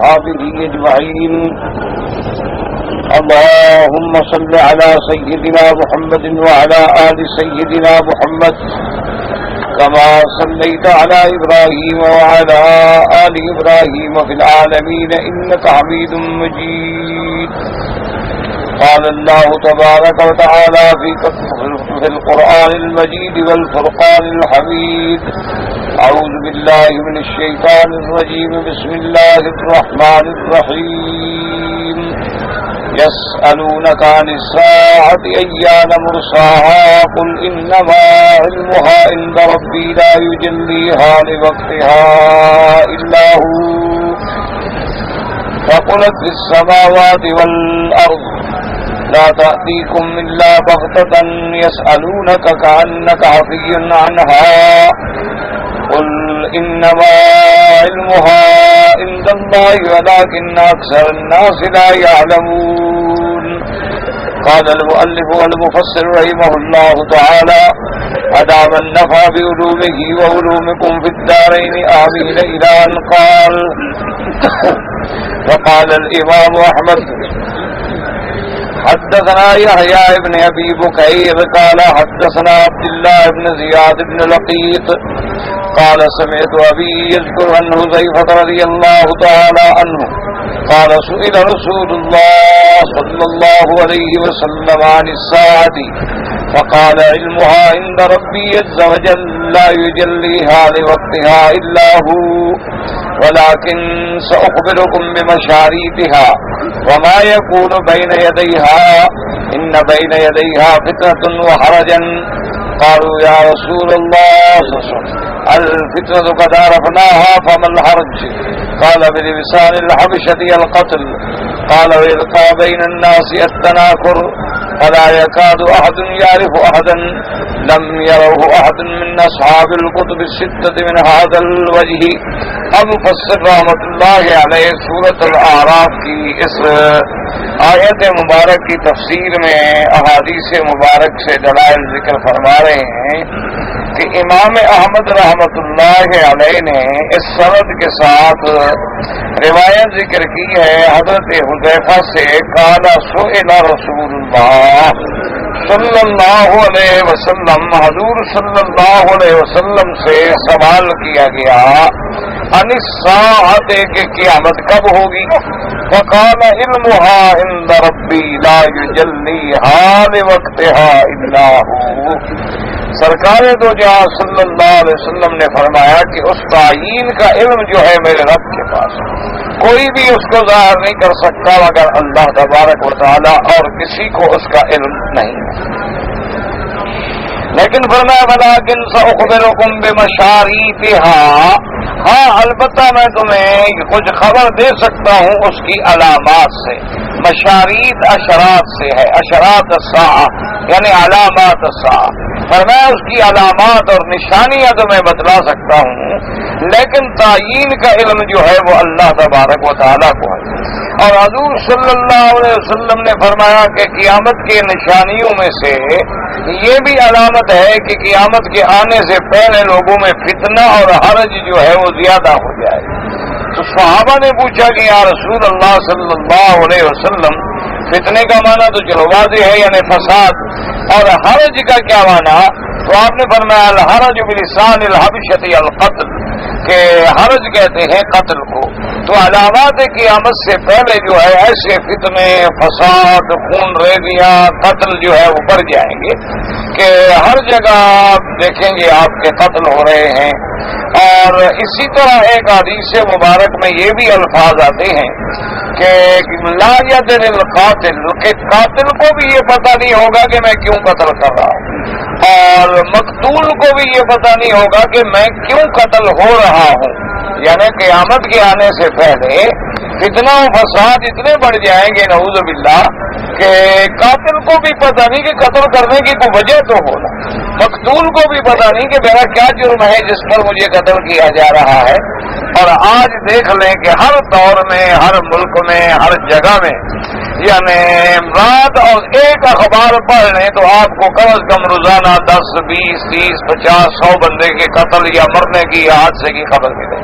وأصحابه أجمعين. اللهم صل على سيدنا محمد وعلى آل سيدنا محمد كما صليت على إبراهيم وعلى آل إبراهيم في العالمين إنك حميد مجيد. قال الله تبارك وتعالى في القرآن المجيد والفرقان الحميد. أعوذ بالله من الشيطان الرجيم. بسم الله الرحمن الرحيم. يسألونك عن الساعة أيان مرساها قل إنما علمها عند ربي لا يجليها لوقتها إلا هو ثقلت في السماوات والأرض لا تأتيكم إلا بغتة يسألونك كأنك حفي عنها قل إنما علمها عند الله ولكن أكثر الناس لا يعلمون. قال المؤلف والمفسر رحمه الله تعالى أدام النفع بعلومه وعلومكم في الدارين آمين إلى أن قال. وقال الإمام أحمد حدثنا يحيى بن أبي بكير قال حدثنا عبد الله بن زياد بن لقيط قال سمعت أبي يذكر عن حذيفة رضي الله تعالى عنه قال سئل رسول الله صلى الله عليه وسلم عن الساعة فقال علمها عند ربي عز وجل لا يجليها لوقتها إلا هو ولكن سأخبركم بمشاريطها وما يكون بين يديها إن بين يديها فتنة وحرجا. قالوا يا رسول الله الفتنة قد عرفناها فما الحرج؟ قال بلسان الحبشة القتل. قال ويلقى بين الناس التناكر فلا يكاد أحد يعرف أحدا لم يره أحد من أصحاب الكتب الستة من هذا الوجه. اب مفسر رحمت اللہ علیہ سورۃ الاعراف کی اس آیت مبارک کی تفسیر میں احادیث مبارک سے دلائل ذکر فرما رہے ہیں کہ امام احمد رحمت اللہ علیہ نے اس سند کے ساتھ روایت ذکر کی ہے حضرت حذیفہ سے. قال سئل رسول اللہ صلی اللہ علیہ وسلم حضور صلی اللہ علیہ وسلم سے سوال کیا گیا عن الساعۃ کہ قیامت کب ہوگی. فقال علمها عند ربی لا یجلیها لوقتها الا هو. سرکار دو جہاں صلی اللہ علیہ وسلم نے فرمایا کہ اس تعین کا علم جو ہے میرے رب کے پاس، کوئی بھی اس کو ظاہر نہیں کر سکتا مگر اللہ تبارک و تعالی، اور کسی کو اس کا علم نہیں ہے. لیکن فرمایا ولکن سأخبرکم بمشاریطها، ہاں البتہ میں تمہیں کچھ خبر دے سکتا ہوں اس کی علامات سے. مشاریط اشرات سے ہے، اشرات الساعہ یعنی علامات الساعہ. فرمایا اس کی علامات اور نشانیاں تو میں بتلا سکتا ہوں، لیکن تعین کا علم جو ہے وہ اللہ تبارک و تعالیٰ کو ہے. اور حضور صلی اللہ علیہ وسلم نے فرمایا کہ قیامت کے نشانیوں میں سے یہ بھی علامت ہے کہ قیامت کے آنے سے پہلے لوگوں میں فتنہ اور حرج جو ہے وہ زیادہ ہو جائے. تو صحابہ نے پوچھا کہ یا رسول اللہ صلی اللہ علیہ وسلم فتنے کا معنی تو چلو واضح ہے یعنی فساد، اور حرج کا کیا معنی؟ تو آپ نے فرمایا الحرج بلسان الحبشۃ القتل، کہ حرج کہتے ہیں قتل کو. تو علامات قیامت سے پہلے جو ہے ایسے فتنے، فساد، خون ریزیاں، قتل جو ہے وہ بڑھ جائیں گے کہ ہر جگہ آپ دیکھیں گے آپ کے قتل ہو رہے ہیں. اور اسی طرح ایک حدیث مبارک میں یہ بھی الفاظ آتے ہیں کہ لا یدری القاتل، کہ قاتل کو بھی یہ پتہ نہیں ہوگا کہ میں کیوں قتل کر رہا ہوں، اور مقتول کو بھی یہ پتہ نہیں ہوگا کہ میں کیوں قتل ہو رہا ہوں. یعنی قیامت کے آنے سے پہلے فتنہ و فساد اتنے بڑھ جائیں گے نعوذ باللہ کہ قاتل کو بھی پتہ نہیں کہ قتل کرنے کی کوئی وجہ تو ہونا، مقتول کو بھی پتہ نہیں کہ میرا کیا جرم ہے جس پر مجھے قتل کیا جا رہا ہے. اور آج دیکھ لیں کہ ہر دور میں، ہر ملک میں، ہر جگہ میں یعنی رات اور ایک اخبار پڑھ لیں تو آپ کو کم از کم روزانہ 10، 20، 30، 50، 100 بندے کے قتل یا مرنے کی یا حادثے کی خبر ملے.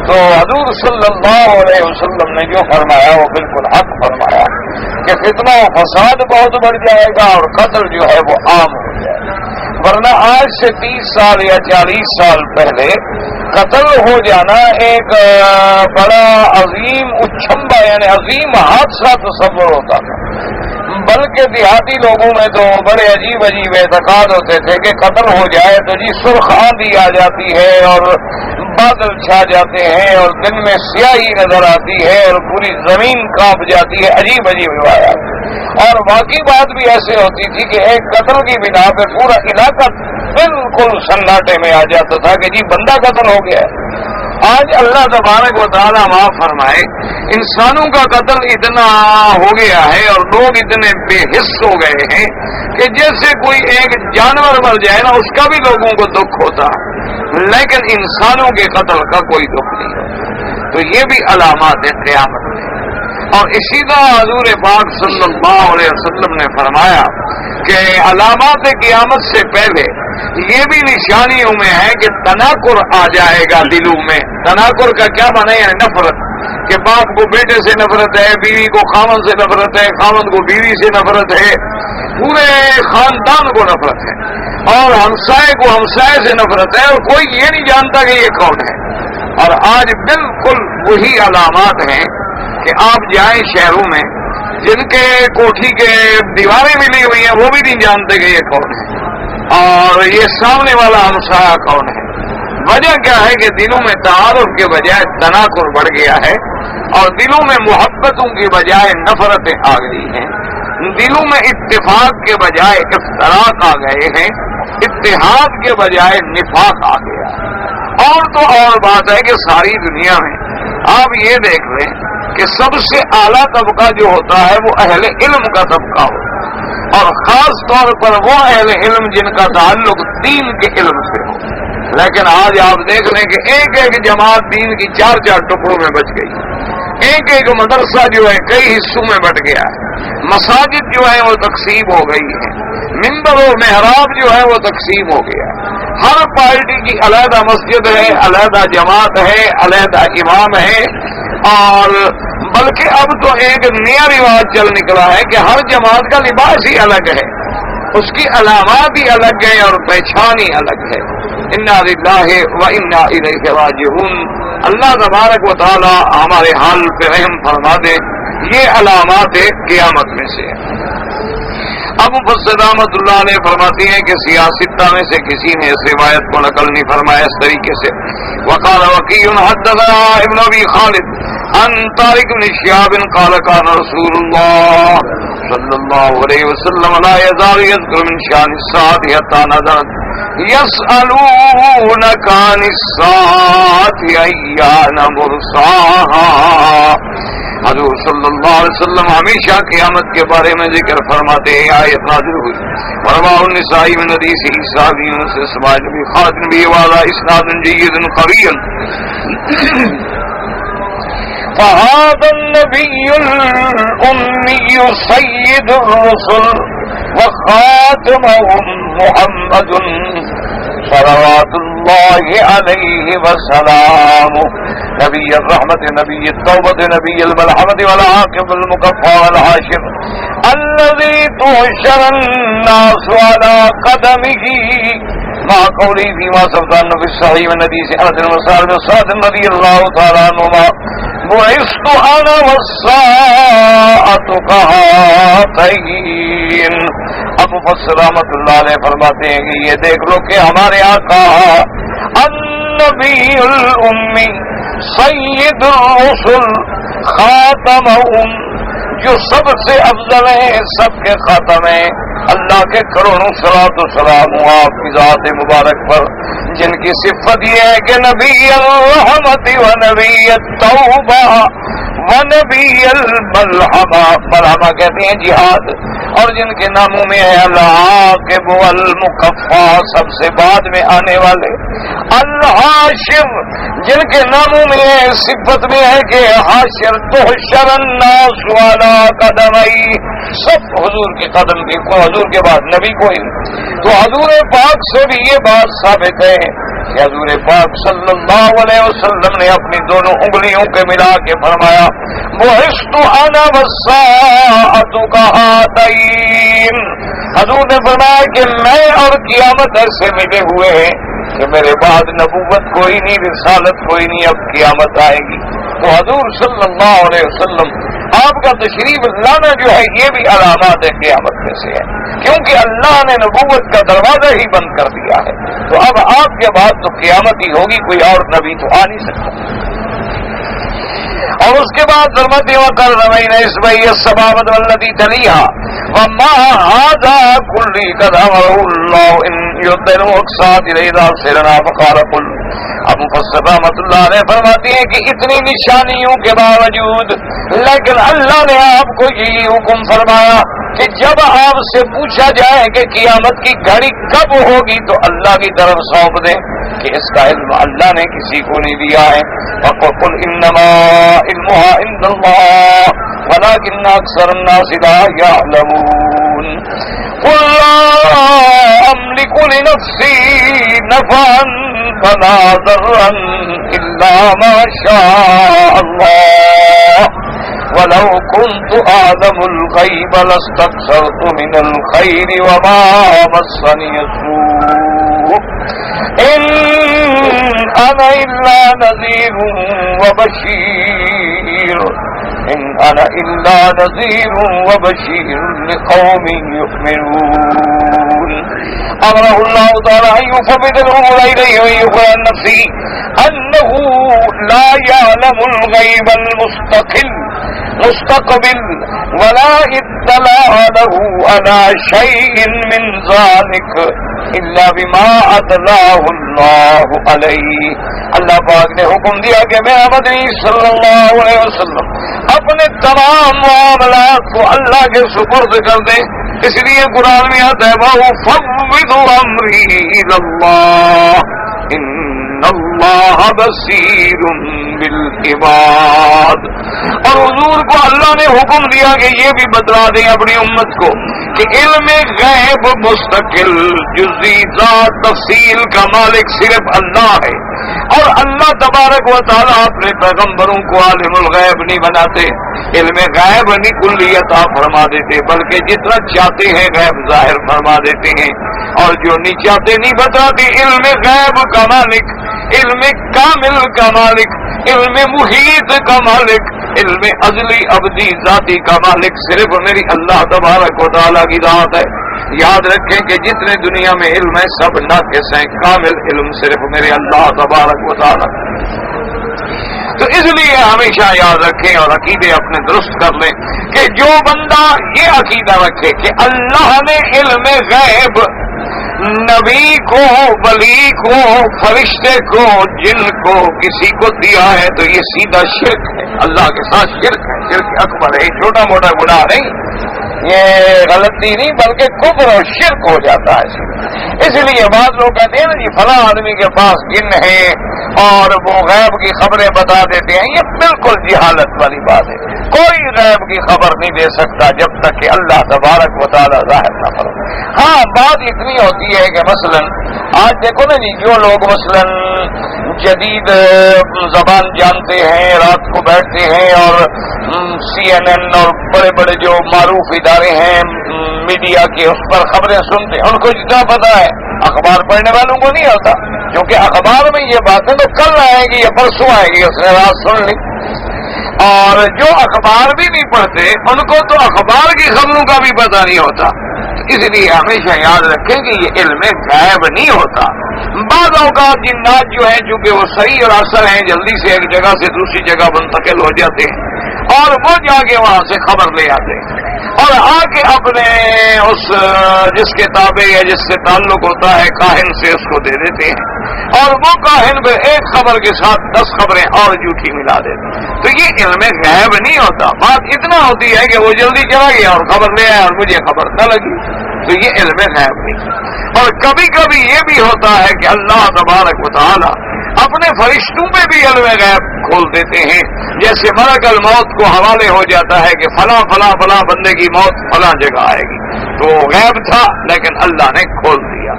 تو حضور صلی اللہ علیہ وسلم نے جو فرمایا وہ بالکل حق فرمایا کہ فتنہ و فساد بہت بڑھ جائے گا اور قتل جو ہے وہ عام ہو جائے گا. ورنہ آج سے 30 سال یا 40 سال پہلے قتل ہو جانا ایک بڑا عظیم اچھمبا یعنی عظیم حادثہ تصور ہوتا تھا. بلکہ دیہاتی لوگوں میں تو بڑے عجیب عجیب اعتقاد ہوتے تھے کہ قتل ہو جائے تو جی سرخ آندھی آ جاتی ہے اور بادل چھا جاتے ہیں اور دن میں سیاہی نظر آتی ہے اور پوری زمین کانپ جاتی ہے. عجیب عجیب روایات. اور باقی بات بھی ایسے ہوتی تھی کہ ایک قتل کی بنا پہ پورا علاقہ بالکل سناٹے میں آ جاتا تھا کہ جی بندہ قتل ہو گیا ہے. آج اللہ تبارک و تعالیٰ معاف فرمائے انسانوں کا قتل اتنا ہو گیا ہے اور لوگ اتنے بے حس ہو گئے ہیں کہ جیسے کوئی ایک جانور مر جائے نا اس کا بھی لوگوں کو دکھ ہوتا ہے لیکن انسانوں کے قتل کا کوئی دکھ نہیں ہوتا. تو یہ بھی علامات قیامت ہے. اور اسی طرح حضور پاک صلی اللہ علیہ وسلم نے فرمایا کہ علامات قیامت سے پہلے یہ بھی نشانیوں میں ہے کہ تناکر آ جائے گا دلوں میں. تناکر کا کیا معنی ہے؟ نفرت. کہ باپ کو بیٹے سے نفرت ہے, بیوی کو خامن سے نفرت ہے, خامن کو بیوی سے نفرت ہے, پورے خاندان کو نفرت ہے, اور ہمسائے کو ہمسائے سے نفرت ہے, اور کوئی یہ نہیں جانتا کہ یہ کون ہے. اور آج بالکل وہی علامات ہیں کہ آپ جائیں شہروں میں جن کے کوٹھی کے دیواریں ملی ہوئی ہیں وہ بھی نہیں جانتے کہ یہ کون ہے اور یہ سامنے والا ہمسایہ کون ہے. وجہ کیا ہے کہ دلوں میں تعارف کے بجائے تناکر بڑھ گیا ہے اور دلوں میں محبتوں کی بجائے نفرتیں آ گئی ہیں. دلوں میں اتفاق کے بجائے افتراق آ گئے ہیں, اتحاد کے بجائے نفاق آ گیا. اور تو اور بات ہے کہ ساری دنیا میں آپ یہ دیکھ لیں کہ سب سے اعلیٰ طبقہ جو ہوتا ہے وہ اہل علم کا طبقہ ہوتا ہے اور خاص طور پر وہ اہل علم جن کا تعلق دین کے علم سے ہو. لیکن آج آپ دیکھ لیں کہ ایک ایک جماعت دین کی 4 ٹکڑوں میں بچ گئی. ایک ایک مدرسہ جو ہے کئی حصوں میں بٹ گیا ہے. مساجد جو ہے وہ تقسیم ہو گئی ہے. منبر و محراب جو ہے وہ تقسیم ہو گیا ہے. ہر پارٹی کی علیحدہ مسجد ہے, علیحدہ جماعت ہے, علیحدہ امام ہے. اور بلکہ اب تو ایک نیا رواج چل نکلا ہے کہ ہر جماعت کا لباس ہی الگ ہے, اس کی علامات ہی الگ ہیں اور پہچان ہی الگ ہے. انا للہ و انا الیہ راجعون. اللہ تبارک و تعالی ہمارے حال پہ رحم فرما دے. یہ علامات قیامت میں سے ہے. ابو مفسر رحمۃ اللہ علیہ فرماتی ہیں کہ سیاستہ میں سے کسی نے اس روایت کو نقل نہیں فرمایا اس طریقے سے. وقال وكيع حدثنا ابن ابي خالد عن طارق بن شهاب قال كان رسول الله صلى الله عليه وسلم لا يزال يذكر من شان الساعة حتى نزلت يسألونك عن الساعة أيان مرساها. حضور صلی اللہ علیہ وسلم ہمیشہ قیامت کے بارے میں ذکر فرماتے ہیں. آیت نازل ہوئی. رواه النسائی من حدیث عیسیٰ بن یونس اسماعیل بن خالد بن والا اسناد جيد قوي. فهذا النبي الأمي سيد الرسل وخاتمهم محمد صلوات الله عليه وسلامه نبي الرحمة نبي التوبة نبي الملحمة والعاقب المكفى والحاشر الذي تحشر الناس على قدمه مع قوله فيما ثبت عنه في الصحيح من حديث أنس بن سعد رضي الله تعالى عنهما بعثت أنا والساعة كهاتين. ابو مفسر رحمۃ اللہ علیہ فرماتے ہیں کہ یہ دیکھ لو کہ ہمارے آقا النبی الامی سید الرسل خاتمہم جو سب سے افضل ہیں, سب کے خاتم ہیں, اللہ کے کروڑوں صلاۃ و سلام ہو آپ کی ذات مبارک پر جن کی صفت یہ ہے کہ نبی الرحمت و نبی التوبہ و نبی الملحمہ. ملحمہ کہتے ہیں جہاد, اور جن کے ناموں میں ہے العاقب والمکفى سب سے بعد میں آنے والے, الحاشر جن کے ناموں میں ہے صفت میں ہے کہ حاشر تحشر الناس علی قدمی سب حضور کے قدم کی, کو حضور کے بعد نبی کوئی. تو حضور پاک سے بھی یہ بات ثابت ہے کہ حضور پاک صلی اللہ علیہ وسلم نے اپنی دونوں انگلیوں کے ملا کے فرمایا بعثت انا والساعۃ کہاتین. حضور نے فرمایا کہ میں اور قیامت ایسے ملے ہوئے ہیں کہ میرے بعد نبوت کوئی نہیں، رسالت کوئی نہیں، اب قیامت آئے گی. تو حضور صلی اللہ علیہ وسلم آپ کا تشریف لانا جو ہے یہ بھی علامات قیامت میں سے ہے، کیونکہ اللہ نے نبوت کا دروازہ ہی بند کر دیا ہے. تو اب آپ کے بعد تو قیامت ہی ہوگی، کوئی اور نبی تو آ نہیں سکتا. اور اس کے بعد فرماتے وقرنین اصبعی السبابۃ والتي تلیها وما هذا كل قد امره الله ان يطلع اقصاد اذا سرنا فقال قل. اب مفسر رحمۃ اللہ علیہ فرماتے ہیں کہ اتنی نشانیوں کے باوجود لیکن اللہ نے آپ کو یہی حکم فرمایا کہ جب آپ سے پوچھا جائے کہ قیامت کی گھڑی کب ہوگی تو اللہ کی طرف سونپ دیں کہ اس کا علم اللہ نے کسی کو نہیں دیا ہے. فقل انما علمها عند الله ولكن اكثر الناس لا يعلمون. قل لا املك لنفسي نفعا ولا ضرا الا ما شاء الله ولو كنت اعلم الغيب لاستكثرت من الخير وما مسني السوء ان انا الا نذير وبشير ان انا الا نذير وبشير لقوم يؤمنون. امره الله تعالى ان يفوض الامور اليه ويخبر عن نفسه انه لا يعلم الغيب المستقبل ولا اطلع له على شيء من ذلك الا بما اطلعه الله عليه. اللہ پاک نے حکم دیا کہ میں مدنی صلی اللہ علیہ وسلم اپنے تمام معاملات کو اللہ کے سپرد کر دیں. اس لیے قرآن میں آتا ہے وَأُفَوِّضُ أَمْرِي إِلَى اللَّهِ إِنَّ اللَّهَ بَصِيرٌ بِالْعِبَادِ. اور حضور کو اللہ نے حکم دیا کہ یہ بھی بتلا دیں اپنی امت کو کہ علم غیب مستقل جزئی ذات تفصیل کا مالک صرف اللہ ہے. اور اللہ تبارک و تعالیٰ اپنے پیغمبروں کو عالم الغیب نہیں بناتے، علم غیب نہیں کلی عطا فرما دیتے، بلکہ جتنا چاہتے ہیں غیب ظاہر فرما دیتے ہیں، اور جو نہیں چاہتے نہیں بتاتے. علم غیب کا مالک، علم کامل کا مالک، علم محیط کا مالک، علم ازلی ابدی ذاتی کا مالک صرف میری اللہ تبارک و تعالیٰ کی ذات ہے. یاد رکھیں کہ جتنے دنیا میں علم ہے سب ناقص ہیں، کامل علم صرف میرے اللہ تبارک و تعالیٰ. تو اس لیے ہمیشہ یاد رکھیں اور عقیدے اپنے درست کر لیں کہ جو بندہ یہ عقیدہ رکھے کہ اللہ نے علم غیب نبی کو، ولی کو، فرشتے کو، جن کو، کسی کو دیا ہے تو یہ سیدھا شرک ہے، اللہ کے ساتھ شرک ہے، شرک اکبر ہے، چھوٹا موٹا گناہ نہیں، یہ غلطی نہیں بلکہ کفر اور شرک ہو جاتا ہے. اس لیے بعض لوگ کہتے ہیں نا جی فلاں آدمی کے پاس جن ہے اور وہ غیب کی خبریں بتا دیتے ہیں، یہ بالکل جہالت والی بات ہے. کوئی غیب کی خبر نہیں دے سکتا جب تک کہ اللہ تبارک و تعالیٰ ظاہر نہ فرمائے. ہاں بات اتنی ہوتی ہے کہ مثلا آج دیکھو نا جی جو لوگ مثلا جدید زبان جانتے ہیں، رات کو بیٹھتے ہیں اور CNN اور بڑے بڑے جو معروف ادارے ہیں میڈیا کے اس پر خبریں سنتے ہیں، ان کو جتنا پتا ہے اخبار پڑھنے والوں کو نہیں ہوتا، کیونکہ اخبار میں یہ باتیں تو کل آئے گی یا پرسوں آئے گی، اس نے رات سن لی. اور جو اخبار بھی نہیں پڑھتے ان کو تو اخبار کی خبروں کا بھی پتہ نہیں ہوتا. اس لیے ہمیشہ یاد رکھیں کہ یہ علم غیب نہیں ہوتا. بعض اوقات جنات جو ہیں چونکہ وہ صحیح اور اثر ہیں جلدی سے ایک جگہ سے دوسری جگہ منتقل ہو جاتے ہیں اور وہ جا کے وہاں سے خبر لے آتے ہیں اور آ کے اپنے اس جس کے تابع یا جس سے تعلق ہوتا ہے کاہن سے اس کو دے دیتے ہیں اور وہ کاہن پہ ایک خبر کے ساتھ 10 خبریں اور جھوٹی ملا دیتے ہیں. تو یہ علم غیب نہیں ہوتا. بات اتنا ہوتی ہے کہ وہ جلدی چلا گیا اور خبر لے آیا اور مجھے خبر نہ لگی، تو یہ علم غیب نہیں. اور کبھی کبھی یہ بھی ہوتا ہے کہ اللہ تبارک و تعالی اپنے فرشتوں پہ بھی علم غیب کھول دیتے ہیں، جیسے ملک الموت کو حوالے ہو جاتا ہے کہ فلاں فلاں فلاں بندے کی موت فلاں جگہ آئے گی، تو غیب تھا لیکن اللہ نے کھول دیا.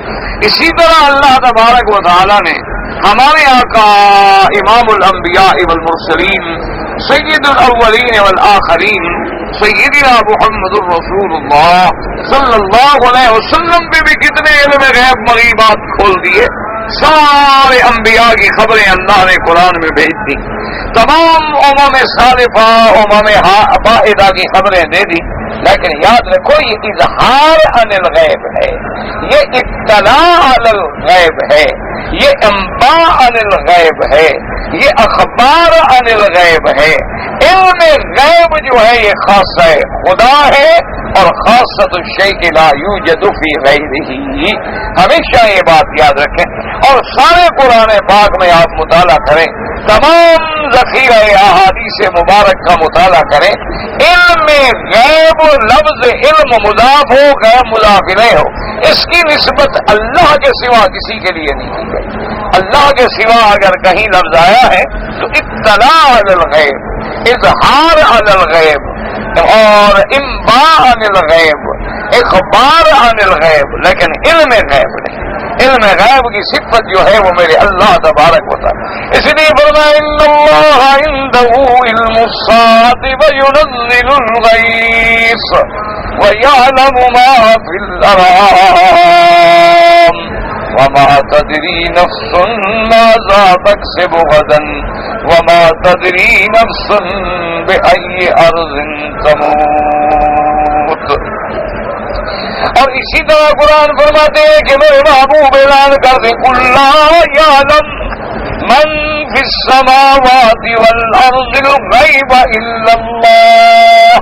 اسی طرح اللہ تبارک و تعالی نے ہمارے آقا امام الانبیاء والمرسلین سید الاولین والآخرین سیدنا محمد الرسول اللہ صلی اللہ علیہ وسلم پہ بھی کتنے علم غیب مغیبات کھول دیے. سارے انبیاء کی خبریں اللہ نے قرآن میں بھیج دی. تمام امم سالفہ امم فائدہ کی خبریں دے دی. لیکن یاد رکھو یہ اظہار عن الغیب ہے، یہ اطلاع عن الغیب ہے، یہ انباء عن الغیب ہے، یہ اخبار عن الغیب ہے. علم غیب جو ہے یہ خاصہ خدا ہے اور خاصۃ الشیء لا یوجد فی غیرہ. ہمیشہ یہ بات یاد رکھیں اور سارے قرآن پاک میں آپ مطالعہ کریں، تمام ذخیرہ احادیث مبارک کا مطالعہ کریں. علم غیب لفظ علم مضاف ہو غیب مضاف الیہ ہو، اس کی نسبت اللہ کے سوا کسی کے لیے نہیں کی گئی. اللہ کے سوا اگر کہیں لفظ آیا ہے تو اطلاع علی الغیب، اظہار علی الغیب اور انباء عن الغیب، اخبار عن الغیب، لیکن علم غیب نہیں. علم غیب کی صفت جو ہے وہ میرے اللہ تبارک ہوتا ہے. اس لیے فرمایا ان اللہ عنده علم الساعة وينزل الغیث ويعلم ما في الارحام وما تدری نفس ماذا تکسب غدا وما تدری نفس بأي ارض تموت. اور اسی طرح قرآن فرماتے ہیں کہ میرے محبوب اعلان کر دیں قل لا یعلم من فی السماوات والارض الغیب الا اللہ.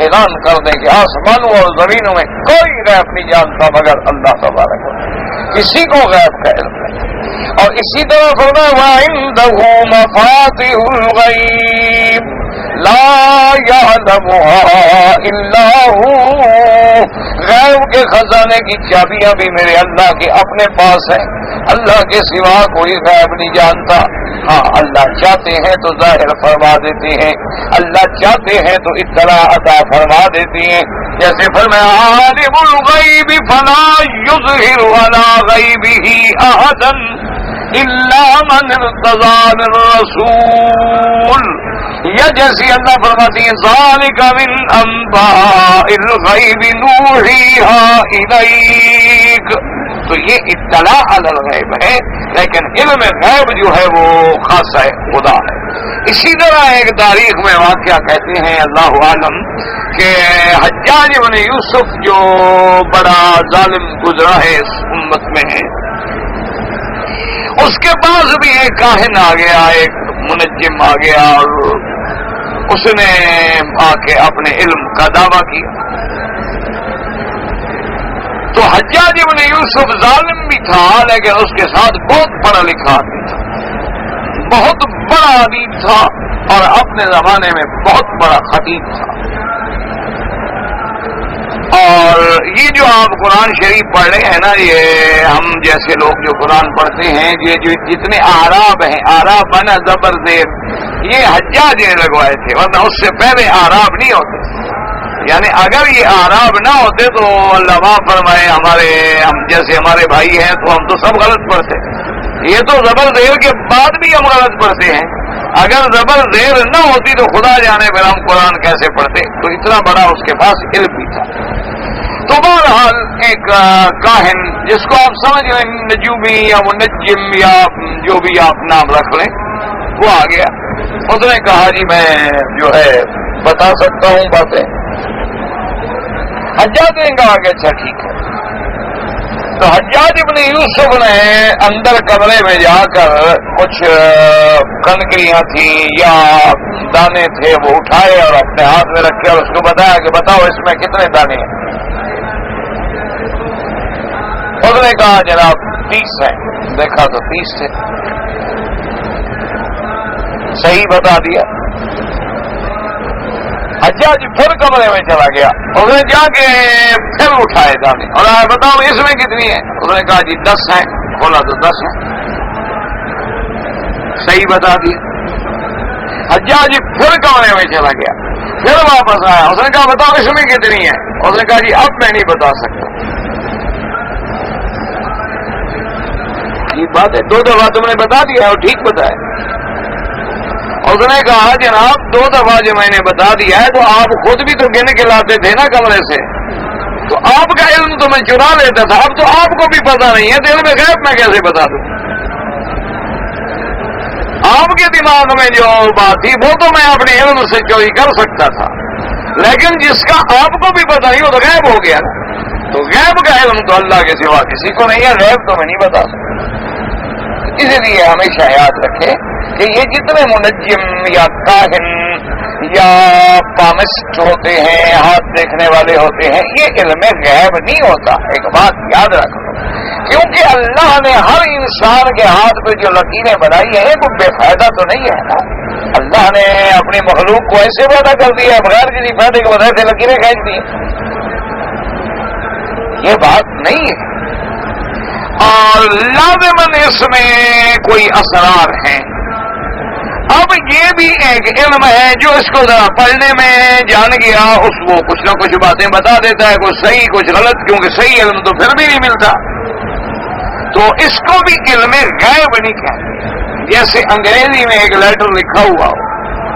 اعلان کر دیں کہ آسمانوں اور زمینوں میں کوئی غیب نہیں جانتا مگر اللہ تبارک و تعالی، کسی کو غیب کا علم نہیں. اور اسی طرح فرمایا وعنده مفاتح الغیب لا يعلمها الا هو. غیب کے خزانے کی چابیاں بھی میرے اللہ کے اپنے پاس ہیں، اللہ کے سوا کوئی غیب نہیں جانتا. ہاں اللہ چاہتے ہیں تو ظاہر فرما دیتے ہیں، اللہ چاہتے ہیں تو اطلاع عطا فرما دیتے ہیں. جیسے فرمایا عالم الغیب فلا یظہر علی غیبہ احدا الا من ارتضی من رسول. یا جیسی اللہ فرماتی ہیں ذالک من انباء الغیب نوحیہا الیک. تو یہ اطلاع علی الغیب ہے، لیکن علم غیب جو ہے وہ خاصہ خدا ہے. اسی طرح ایک تاریخ میں واقعہ کہتے ہیں اللہ عالم کہ حجاج بن یوسف جو بڑا ظالم گزرا ہے اس امت میں ہے، اس کے پاس بھی ایک کاہن آ گیا، ایک منجم آ گیا اور اس نے آ کے اپنے علم کا دعویٰ کیا. تو حجاج بن یوسف ظالم بھی تھا لیکن اس کے ساتھ بہت پڑھا لکھا آدمی تھا، بہت بڑا آدمی تھا اور اپنے زمانے میں بہت بڑا خطیب تھا. اور یہ جو آپ قرآن شریف پڑھ رہے ہیں نا، یہ ہم جیسے لوگ جو قرآن پڑھتے ہیں، یہ جو جتنے آراب ہیں، آراب بنا زبر زیر، یہ حجاج نے لگوائے تھے، ورنہ اس سے پہلے آراب نہیں ہوتے. یعنی اگر یہ آراب نہ ہوتے تو اللہ معاف فرمائے ہم جیسے ہمارے بھائی ہیں تو ہم تو سب غلط پڑھتے. یہ تو زبر زیر کے بعد بھی ہم غلط پڑھتے ہیں. اگر زبر زیر نہ ہوتی تو خدا جانے پھر ہم قرآن کیسے پڑھتے. تو اتنا بڑا اس کے پاس علم بھی تھا. تو بہرحال ایک کاہن جس کو آپ سمجھ لیں نجومی یا منجم یا جو بھی آپ نام رکھ لیں، وہ آ گیا. اس نے کہا جی میں جو ہے بتا سکتا ہوں باتیں. حجاج نے کہا کہ اچھا ٹھیک ہے. تو حجاج ابن یوسف نے اندر کمرے میں جا کر کچھ کنکریاں تھیں یا دانے تھے وہ اٹھائے اور اپنے ہاتھ میں رکھے اور اس کو بتایا کہ بتاؤ اس میں کتنے دانے ہیں. اس نے کہا جناب 30 ہیں. دیکھا تو 30 تھے. صحیح بتا دیا. حجاج پھر کمرے میں چلا گیا. اس نے جا کے پھر اٹھائے دانے اور بتاؤ اس میں کتنی ہے. اس نے کہا جی 10 ہیں. کھولا تو 10 ہیں. صحیح بتا دیا. حجاج پھر کمرے میں چلا گیا. پھر واپس آیا. اس نے کہا بتاؤ اس میں کتنی ہے. اس نے کہا جی اب میں نہیں بتا سکتا. ٹھیک بات ہے، 2 دفعہ تم نے بتا دیا اور ٹھیک بتایا۔ اس نے کہا جناب 2 دفعہ جو میں نے بتا دیا ہے تو آپ خود بھی تو گن کے لاتے تھے نا کمرے سے، تو آپ کا علم تو میں چرا لیتا تھا، اب تو آپ کو بھی پتا نہیں ہے تو علم غیب میں کیسے بتا دوں؟ آپ کے دماغ میں جو بات تھی وہ تو میں اپنے علم سے چوری کر سکتا تھا، لیکن جس کا آپ کو بھی پتا نہیں وہ تو غیب ہو گیا نا۔ تو غیب کا علم تو اللہ کے سوا کسی کو نہیں ہے، غیب تو میں نہیں بتا سکتا۔ اسی لیے ہمیشہ یاد رکھے کہ یہ جتنے منجم یا کاہن یا پامسٹ ہوتے ہیں، ہاتھ دیکھنے والے ہوتے ہیں، یہ علم غیب نہیں ہوتا۔ ایک بات یاد رکھو، کیونکہ اللہ نے ہر انسان کے ہاتھ پہ جو لکیریں بنائی ہیں وہ بے فائدہ تو نہیں ہے نا۔ اللہ نے اپنی مخلوق کو ایسے پیدا کر دیا بغیر کسی فائدے کے وجہ سے لکیریں کھینچ دی، یہ بات نہیں ہے۔ اور لازماً اس میں کوئی اسرار ہیں۔ اب یہ بھی ایک علم ہے جو اس کو ذرا پڑھنے میں جان گیا اس کو کچھ نہ کچھ باتیں بتا دیتا ہے، کچھ صحیح کچھ غلط، کیونکہ صحیح علم تو پھر بھی نہیں ملتا، تو اس کو بھی علم غیب نہیں کہتے۔ جیسے انگریزی میں ایک لیٹر لکھا ہوا ہو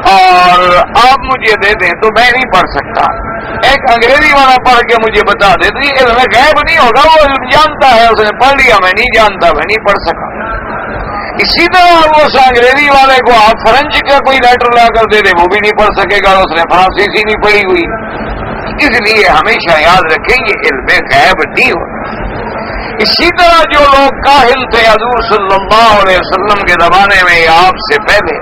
اور آپ مجھے دے دیں تو میں نہیں پڑھ سکتا، ایک انگریزی والا پڑھ کے مجھے بتا دے تو یہ علم غیب نہیں ہوگا، وہ علم جانتا ہے، اس نے پڑھ لیا، میں نہیں جانتا، میں نہیں پڑھ سکا۔ اسی طرح اس انگریزی والے کو آپ فرنچ کا کوئی لیٹر لا کر دے دیں وہ بھی نہیں پڑھ سکے گا، اس نے فرانسیسی نہیں پڑھی ہوئی۔ اس لیے ہمیشہ یاد رکھیں یہ علم غیب نہیں ہوتا۔ اسی طرح جو لوگ کاہن تھے حضور صلی اللہ علیہ وسلم کے زمانے میں یا آپ سے پہلے،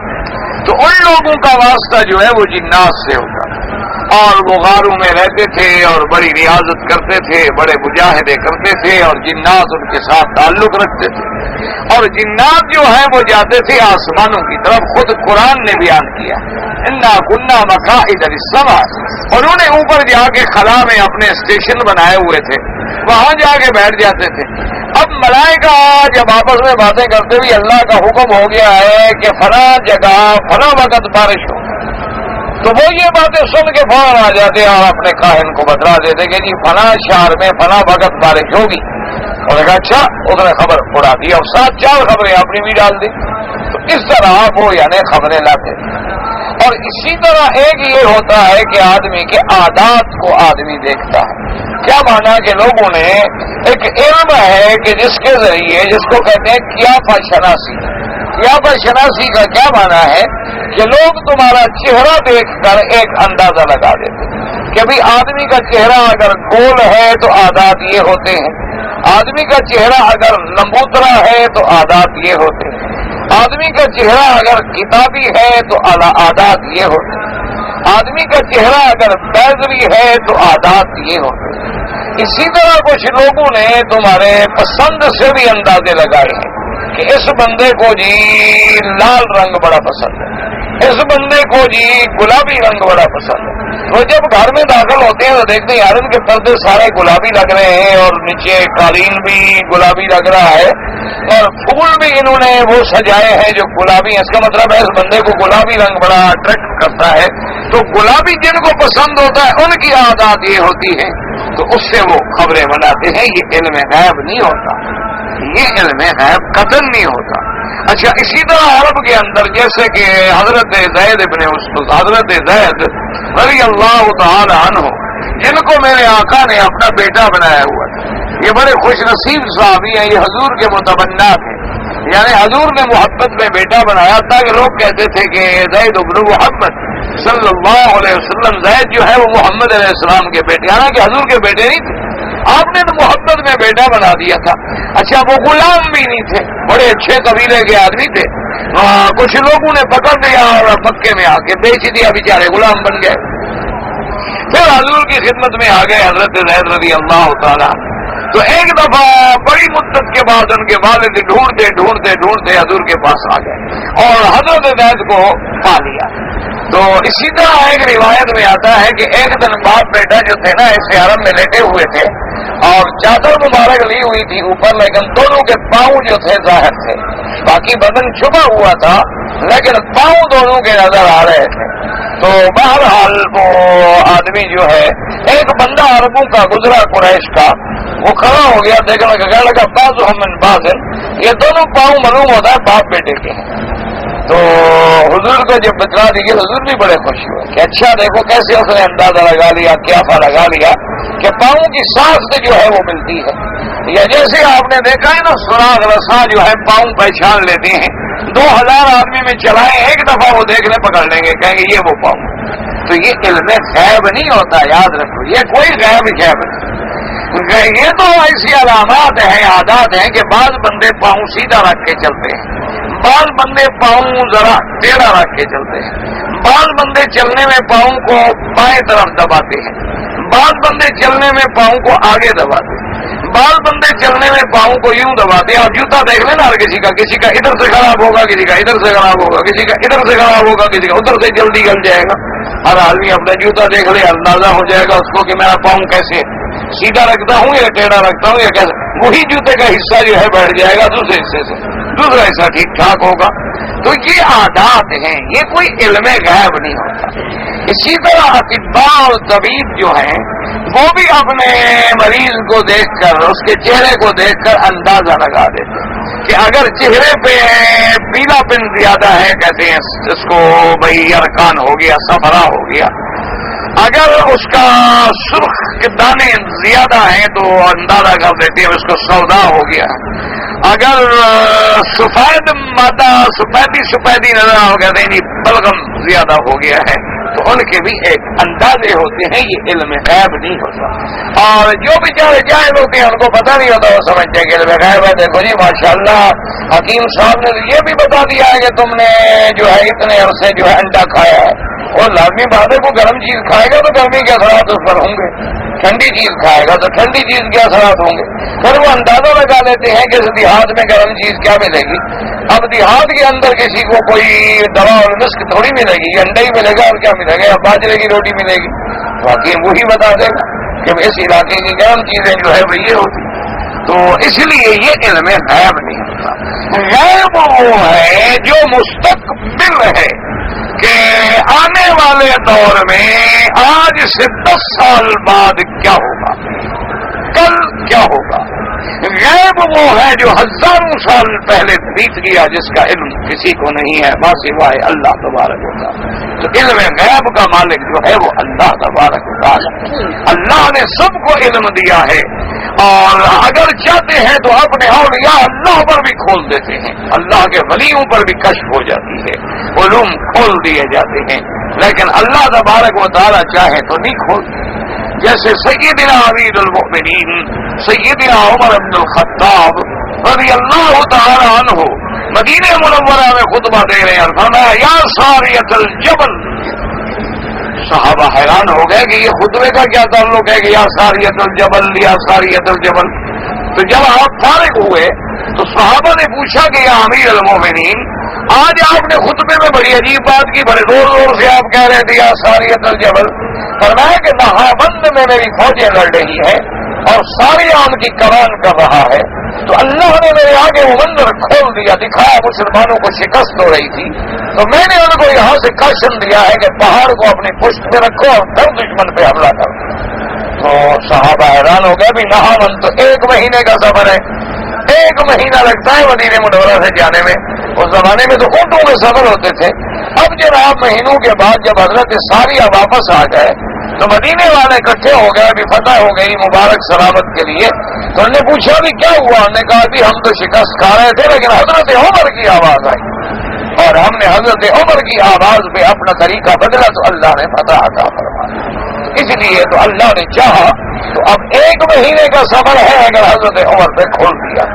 تو ان لوگوں کا واسطہ جو ہے وہ جنات سے ہوتا اور وہ غاروں میں رہتے تھے اور بڑی ریاضت کرتے تھے، بڑے مجاہدے کرتے تھے اور جنات ان کے ساتھ تعلق رکھتے تھے، اور جنات جو ہیں وہ جاتے تھے آسمانوں کی طرف۔ خود قرآن نے بیان کیا انا کنا مقاعد للسمع، اور انہوں نے اوپر جا کے خلا میں اپنے اسٹیشن بنائے ہوئے تھے، وہاں جا کے بیٹھ جاتے تھے۔ اب ملائکہ جب آپس میں باتیں کرتے ہوئے اللہ کا حکم ہو گیا ہے کہ فلاں جگہ فلاں وقت بارش ہو، تو وہ یہ باتیں سن کے فوراً آ جاتے اور اپنے کاہن کو بتلا دیتے کہ جی فلاں شہر میں فلاں وقت بارش ہوگی، اور کہا اچھا، اس نے خبر اڑا دی اور 7-4 خبریں اپنی بھی ڈال دی۔ تو اس طرح وہ یعنی خبریں لاتے تھے۔ اور اسی طرح ایک یہ ہوتا ہے کہ آدمی کے عادات کو آدمی دیکھتا ہے۔ کیا مانا کہ لوگوں نے ایک علم ہے کہ جس کے ذریعے، جس کو کہتے ہیں قیافہ شناسی، قیافہ شناسی کا کیا مانا ہے کہ لوگ تمہارا چہرہ دیکھ کر ایک اندازہ لگا دیتے کہ بھی آدمی کا چہرہ اگر گول ہے تو عادات یہ ہوتے ہیں، آدمی کا چہرہ اگر لمبوترا ہے تو عادات یہ ہوتے ہیں، آدمی کا چہرہ اگر کتابی ہے تو عادات یہ ہوتے ہیں، آدمی کا چہرہ اگر بیضوی ہے تو عادات یہ ہوتے ہیں۔ اسی طرح کچھ لوگوں نے تمہارے پسند سے بھی اندازے لگائے ہیں کہ اس بندے کو جی لال رنگ بڑا پسند ہے، اس بندے کو جی گلابی رنگ بڑا پسند ہے۔ وہ جب گھر میں داخل ہوتے ہیں تو دیکھتے ہیں یار ان کے پردے سارے گلابی لگ رہے ہیں اور نیچے قالین بھی گلابی لگ رہا ہے اور پھول بھی انہوں نے وہ سجائے ہیں جو گلابی ہیں، اس کا مطلب ہے اس بندے کو گلابی رنگ بڑا اٹریکٹ کرتا ہے۔ تو گلابی جن کو پسند ہوتا ہے ان کی عادات یہ ہوتی ہے، تو اس سے وہ خبریں بناتے ہیں۔ یہ علم غیب نہیں ہوتا، یہ علم غیب قطعاً نہیں ہوتا۔ اچھا، اسی طرح عرب کے اندر جیسے کہ حضرت زید رضی اللہ تعالی عنہ، جن کو میرے آقا نے اپنا بیٹا بنایا ہوا تھا، یہ بڑے خوش نصیب صحابی ہیں، یہ حضور کے متمنا تھے، یعنی حضور نے محبت میں بیٹا بنایا تاکہ لوگ کہتے تھے کہ زید ابن محمد صلی اللہ علیہ وسلم، زید جو ہے وہ محمد علیہ السلام کے بیٹے، حالانکہ حضور کے بیٹے نہیں تھے، آپ نے تو محبت میں بیٹا بنا دیا تھا۔ اچھا، وہ غلام بھی نہیں تھے، بڑے اچھے قبیلے کے آدمی تھے، کچھ لوگوں نے پکڑ لیا اور مکے میں آ کے بیچ دیا، بیچارے غلام بن گئے۔ پھر حضور کی خدمت میں آ گئے حضرت زید رضی اللہ تعالیٰ، تو ایک دفعہ بڑی مدت کے بعد ان کے والد ڈھونڈتے ڈھونڈتے ڈھونڈتے حضور کے پاس آ گئے اور حضرت زید کو پا لیا۔ تو اسی طرح ایک روایت میں آتا ہے کہ ایک دن باپ بیٹا جو تھے نا ایسے حرم میں لیٹے ہوئے تھے اور چادر مبارک لی ہوئی تھی اوپر، لیکن دونوں کے پاؤں جو تھے ظاہر تھے، باقی بدن چھپا ہوا تھا لیکن پاؤں دونوں کے نظر آ رہے تھے۔ تو بہرحال وہ آدمی جو ہے، ایک بندہ عربوں کا گزرا قریش کا، وہ کھڑا ہو گیا، دیکھنے کہنے لگا باز من باز، یہ دونوں پاؤں معلوم ہوتا ہے باپ بیٹے کے ہیں۔ تو حضور کو جب بتلا دیے حضور بھی بڑے خوش ہوئے کہ اچھا دیکھو کیسے اس نے اندازہ لگا لیا، قیافہ لگا لیا کہ پاؤں کی ساخت جو ہے وہ ملتی ہے، یا جیسے آپ نے دیکھا ہے نا سراغ رسا جو ہے پاؤں پہچان لیتے ہیں، 2000 آدمی میں چلائیں ایک دفعہ وہ دیکھنے پکڑ لیں گے، کہیں گے یہ وہ پاؤں۔ تو یہ علم غیب نہیں ہوتا، یاد رکھو، یہ کوئی غیب نہیں، یہ تو ایسی علامات ہیں، عادات ہیں کہ بعض بندے پاؤں سیدھا رکھ کے چلتے ہیں، بعض بندے پاؤں ذرا ٹیڑھا رکھ کے چلتے ہیں، بعض بندے چلنے میں پاؤں کو بائیں طرف دباتے ہیں، بعض بندے چلنے میں پاؤں کو آگے دباتے ہیں، بعض بندے چلنے میں پاؤں کو یوں دباتے ہیں۔ اور جوتا دیکھ لینا ہر کسی کا ادھر سے خراب ہوگا، کسی کا ادھر سے خراب ہوگا، کسی کا ادھر سے خراب ہوگا، کسی کا ادھر سے جلدی گل جائے گا۔ ہر آدمی اپنا جوتا دیکھ لے، اندازہ ہو جائے گا اس کو کہ میرا پاؤں کیسے سیدھا رکھتا ہوں یا ٹیڑھا رکھتا ہوں یا کیسے، وہی جوتے کا حصہ جو ہے بیٹھ جائے گا دوسرے حصے سے، دوسرا حصہ ٹھیک ٹھاک ہوگا۔ تو یہ عادات ہیں، یہ کوئی علم غیب نہیں ہوتا۔ اسی طرح اطباء اور طبیب جو ہیں وہ بھی اپنے مریض کو دیکھ کر، اس کے چہرے کو دیکھ کر اندازہ لگا دیتے ہیں کہ اگر چہرے پہ پیلا پن زیادہ ہے، کہتے ہیں اس کو بھائی ارکان ہو گیا، صفرا ہو گیا، اگر اس کا سرخ کے دانے زیادہ ہیں تو اندازہ کر دیتے ہیں اس کو سودا ہو گیا، اگر سفید مادہ سفیدی نظر آ گیا یعنی بلغم زیادہ ہو گیا ہے، تو ان کے بھی ایک اندازے ہوتے ہیں، یہ علم غیب نہیں ہوتا۔ اور جو بیچارے جاہل ہوتے ہیں ان کو پتہ نہیں ہوتا، وہ سمجھتے ہیں کہ علم غیب ہے۔ دیکھو جی ماشاءاللہ حکیم صاحب نے یہ بھی بتا دیا ہے کہ تم نے جو ہے اتنے عرصے جو ہے انڈا کھایا ہے، اور لازمی بات ہے کو گرم چیز کھائے گا تو گرمی کے اثرات اس پر ہوں گے، ٹھنڈی چیز کھائے گا تو ٹھنڈی چیز کے اثرات ہوں گے۔ پھر وہ اندازہ لگا لیتے ہیں کہ دیہات میں گرم چیز کیا ملے گی۔ اب دیہات کے اندر کسی کو کوئی دوا اور نسخ تھوڑی ملے گی، انڈا ہی ملے گا اور کیا ملے گا، یا باجرے کی روٹی ملے گی، باقی وہی بتا دے گا کہ اس علاقے کی گرم چیزیں جو ہے وہ یہ ہوتی۔ تو اس لیے یہ علم غیب نہیں ہوتا۔ غیب وہ ہے جو مستقبل ہے کہ آنے والے دور میں آج سے 10 سال بعد کیا ہوگا، کل کیا ہوگا۔ غیب وہ ہے جو ہزاروں سال پہلے بیت گیا، جس کا علم کسی کو نہیں ہے سوائے اللہ تبارک و تعالی۔ تو علم غیب کا مالک جو ہے وہ اللہ تبارک و تعالی۔ اللہ نے سب کو علم دیا ہے، اور اگر چاہتے ہیں تو اپنے اولیاء اللہ پر بھی کھول دیتے ہیں، اللہ کے ولیوں پر بھی کشف ہو جاتی ہے، علوم کھول دیے جاتے ہیں، لیکن اللہ تبارک و تعالی چاہے تو نہیں کھولتے۔ جیسے سیدنا امیر المؤمنین سیدنا عمر بن الخطاب رضی اللہ تعالی عنہ مدینہ منورہ میں خطبہ دے رہے ہیں، فرمایا یا ساریۃ الجبل۔ صحابہ حیران ہو گئے کہ یہ خطبے کا کیا تعلق ہے کہ یا ساریۃ الجبل یا ساریۃ الجبل۔ تو جب آپ فارغ ہوئے تو صحابہ نے پوچھا کہ یا امیر المومنین، آج آپ نے خطبے میں بڑی عجیب بات کی، بڑے زور زور سے آپ کہہ رہے تھے یا ساریۃ الجبل۔ فرمایا کہ نہاوند میں میری فوجیں لڑ رہی ہیں اور ساری آن کی کمان کر رہا ہے، تو اللہ نے میرے آگے وہ منظر کھول دیا، دکھایا مسلمانوں کو شکست ہو رہی تھی، تو میں نے ان کو یہاں سے کاشن دیا ہے کہ پہاڑ کو اپنی پشت پہ رکھو اور پھر دشمن پہ حملہ کرو۔ تو صحابہ حیران ہو گئے، بھی نہاوند تو 1 مہینے کا سفر ہے، 1 مہینہ لگتا ہے مدینہ منورہ سے جانے میں، اس زمانے میں تو اونٹوں میں سفر ہوتے تھے۔ اب جناب مہینوں کے بعد جب حضرت ساریہ واپس آ گئے تو مدینے والے اکٹھے ہو گئے، ابھی فتح ہو گئی مبارک سلامت کے لیے، تو انہوں نے پوچھا بھی کیا ہوا، انہوں نے کہا بھی ہم تو شکست کھا رہے تھے لیکن حضرت عمر کی آواز آئی اور ہم نے حضرت عمر کی آواز پہ اپنا طریقہ بدلا تو اللہ نے فتح عطا فرمایا۔ اس لیے تو اللہ نے چاہا تو اب 1 مہینے کا سفر ہے اگر حضرت عمر پہ کھول دیا،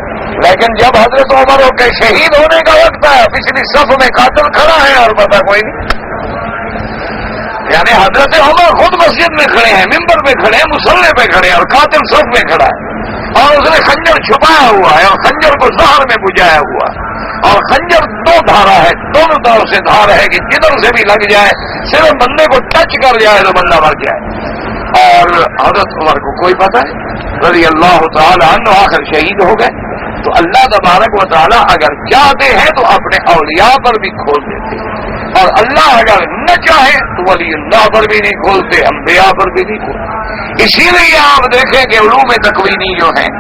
لیکن جب حضرت عمر کے شہید ہونے کا وقت ہے، پچھلی صف میں قاتل کھڑا ہے اور پتہ کوئی نہیں، یعنی حضرت عمر خود مسجد میں کھڑے ہیں، ممبر پہ کھڑے ہیں، مصلی پہ کھڑے ہیں، اور قاتل صف میں کھڑا ہے، اور اس نے خنجر چھپایا ہوا ہے اور خنجر کو زہر میں بجھایا ہوا ہے، اور خنجر 2 دھارا ہے، دونوں طرف سے دھار ہے کہ جدھر سے بھی لگ جائے، صرف بندے کو ٹچ کر جائے تو بندہ مر جائے۔ اور حضرت عمر کو کوئی پتہ ہے رضی اللہ تعالی عنہ آخر شہید ہو گئے۔ تو اللہ تبارک و تعالی اگر چاہتے ہیں تو اپنے اولیاء پر بھی کھول دیتے ہیں، اور اللہ اگر نہ چاہے تو ولی اللہ پر بھی نہیں کھولتے، انبیاء پر بھی نہیں کھولتے۔ اسی لیے آپ دیکھیں کہ علوم تکوینی جو ہیں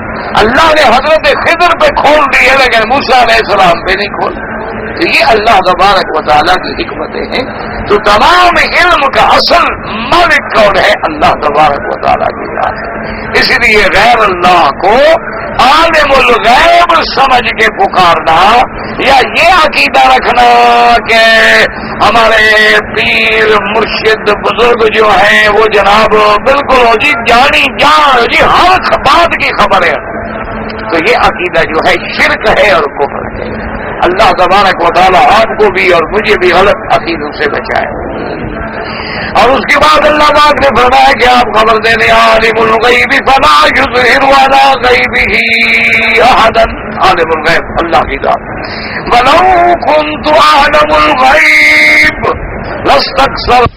اللہ نے حضرت خضر پہ کھول دیے لیکن موسیٰ علیہ السلام پہ نہیں کھول. تو یہ اللہ تبارک و تعالیٰ کی حکمتیں ہیں. تو تمام علم کا اصل مالک کون ہے؟ اللہ تبارک و تعالیٰ کی ذات ہے. اس لیے غیر اللہ کو عالم الغیب سمجھ کے پکارنا یا یہ عقیدہ رکھنا کہ ہمارے پیر مرشد بزرگ جو ہیں وہ جناب بالکل جی جانی جان جی ہر بات کی خبر ہے، تو یہ عقیدہ جو ہے شرک ہے اور کفر ہے. اللہ تبارک و تعالیٰ آپ کو بھی اور مجھے بھی غلط عقیدوں سے بچائے. اور اس کے بعد اللہ پاک نے فرمایا کہ آپ خبر دینے عالم الغیب فلا یظہر علی غیبہ احدا. عالم الغیب اللہ کی ذات. ولو کنت اعلم الغیب لاستکثر.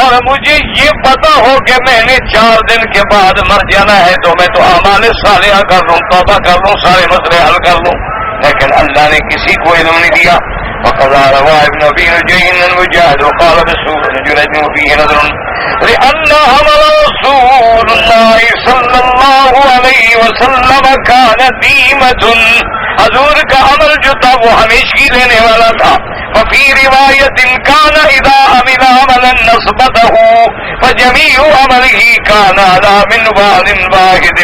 اور مجھے یہ پتا ہو کہ میں نے 4 دن کے بعد مر جانا ہے تو میں تو اعمال صالحہ کر لوں، توبہ کر لوں، سارے مسئلے حل کر لوں. لیکن اللہ نے کسی کو علم نہیں دیا. وقضى رواه ابن ابي نجيح المجاهد وقال رسول جريج فيه نذر لان عمل رسول الله صلى الله عليه وسلم كان ديمة. حضور کا عمل جو تھا وہ ہمیشگی لینے والا تھا. وفي روایت كان اذا عمل عملا نصبته فجميع عمله كان على منوال واحد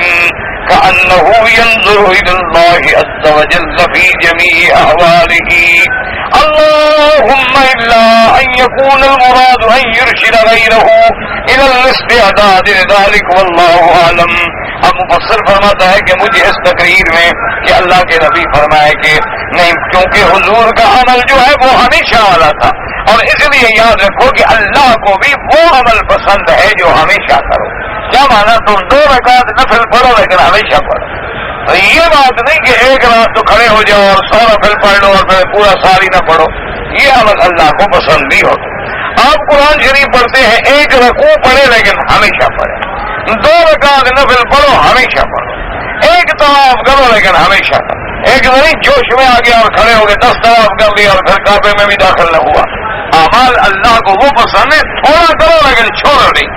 كأنه ينظر إلى الله عز وجل في جميع أحواله. اللهم إلا أن يكون المراد أن يرشد غيره إلى الاستعداد لذلك والله أعلم. اب مفسر فرماتا ہے کہ مجھے اس تقریر میں کہ اللہ کے نبی فرمائے کہ نہیں، کیونکہ حضور کا عمل جو ہے وہ ہمیشہ والا تھا، اور اس لیے یاد رکھو کہ اللہ کو بھی وہ عمل پسند ہے جو ہمیشہ کرو. کیا مانا؟ تم 2 رکعت نفل پڑھو لیکن ہمیشہ پڑھو. یہ بات نہیں کہ ایک رات تو کھڑے ہو جاؤ اور 100 نفل پڑھ لو اور پھر پورا ساری نہ پڑھو. یہ عمل اللہ کو پسند نہیں ہوتا. آپ قرآن شریف پڑھتے ہیں، 1 رکوع پڑھے لیکن ہمیشہ پڑھے. 2 رکعت نفل پڑھو ہمیشہ پڑھو. 1 طواف کرو لیکن ہمیشہ کرو. ایک نہیں جوش میں آ گیا اور کھڑے ہو گئے 10 طواف کر لیا اور پھر کعبے میں بھی داخل نہ ہوا. اعمال اللہ کو وہ پسند ہے، تھوڑا کرو لیکن چھوڑو نہیں،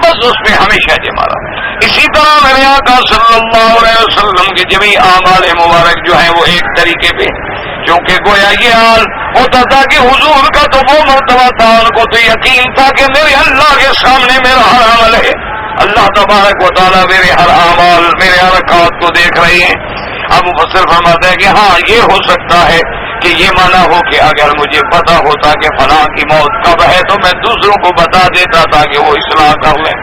بس اس میں ہمیشہ جمع رہو. اسی طرح میرے آقا صلی اللہ علیہ وسلم کے جمیع اعمال مبارک جو ہیں وہ ایک طریقے پہ، کیونکہ گویا یہ حال ہوتا تھا کہ حضور کا تو وہ مرتبہ تھا، ان کو تو یقین تھا کہ میرے اللہ کے سامنے میرا ہر عمل ہے. اللہ تبارک و تعالیٰ میرے ہر اعمال، میرے حرکات کو دیکھ رہے ہیں. اب مفسر فرماتا ہے کہ ہاں یہ ہو سکتا ہے کہ یہ مانا ہو کہ اگر مجھے پتا ہوتا کہ فلاں کی موت کب ہے تو میں دوسروں کو بتا دیتا تاکہ وہ اصلاح کر لیں.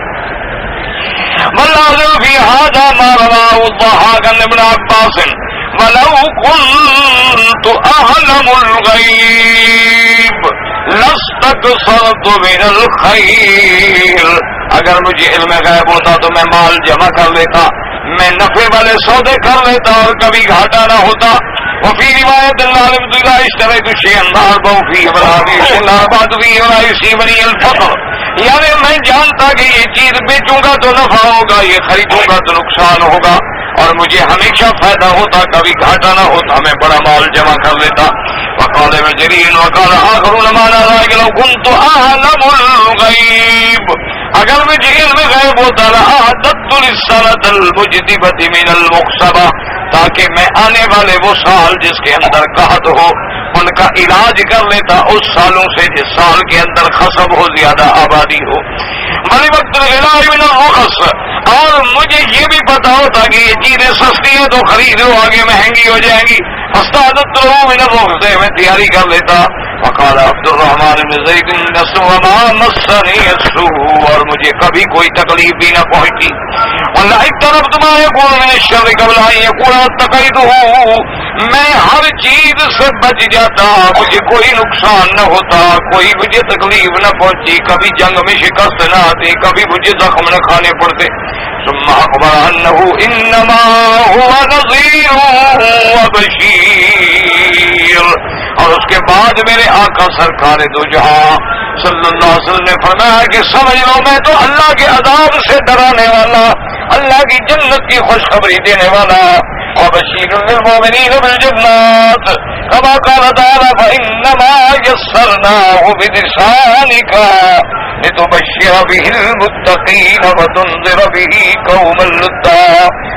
واللازم فی ھذا ما رواه الضحاک عن ابن عباس ولو كنت اعلم الغیب لاستكثرت من الخیر. اگر مجھے علم غیب ہوتا تو میں مال جمع کر لیتا، میں نفع والے سودے کر لیتا اور کبھی گھاٹا نہ ہوتا. وفي روایت اللہ علیہ لا اشتریت شیئا اربح فیہ ولا اربحت فیہ ولا یصیبنی الفقر. یعنی میں جانتا کہ یہ چیز بیچوں گا تو نفع ہوگا، یہ خریدوں گا تو نقصان ہوگا، اور مجھے ہمیشہ فائدہ ہوتا، کبھی گھاٹا نہ ہوتا، میں بڑا مال جمع کر لیتا. وقال ابن جریر وقال آخرون معنی ذلك لو كنت اعلم الغیب. اگر مجھے علم غیب ہوتا لأعددت للسنة المجدبة من المقصبة، تاکہ میں آنے والے وہ سال جس کے اندر قحط ہو ان کا علاج کر لیتا اس سالوں سے جس سال کے اندر خصب ہو، زیادہ آبادی ہو. بل وقت الغلاء من الرخص اور مجھے یہ بھی پتا ہوتا کہ یہ چیزیں سستی ہیں تو خرید لو، آگے مہنگی ہو جائیں گی، استعدت لو من الرخص، میں تیاری کر لیتا۔ وقال عبد الرحمن بن زید وما مسني السوء، اور مجھے کبھی کوئی تکلیف بھی نہ پہنچی۔ والله اقتربت ما يكون من الشر قبل ان يكون اتقيته، میں ہر چیز سے بچ جاتا، مجھے کوئی نقصان نہ ہوتا، کوئی مجھے تکلیف نہ پہنچی، کبھی جنگ میں شکست نہ آتی، کبھی مجھے زخم نہ کھانے پڑتے۔ ثم اخبر انه انما هو نذير وبشير، اور اس کے بعد میرے آقا سرکار دو جہاں صلی اللہ علیہ وسلم نے فرمایا کہ سمجھ لو میں تو اللہ کے عذاب سے ڈرانے والا، اللہ کی جنت کی خوشخبری دینے والا، وبشیر للمؤمنین بالجنات كما قال تعالی فإنما يسرناه بلسانك لتبشر به المتقین وتنذر به قوما لدا۔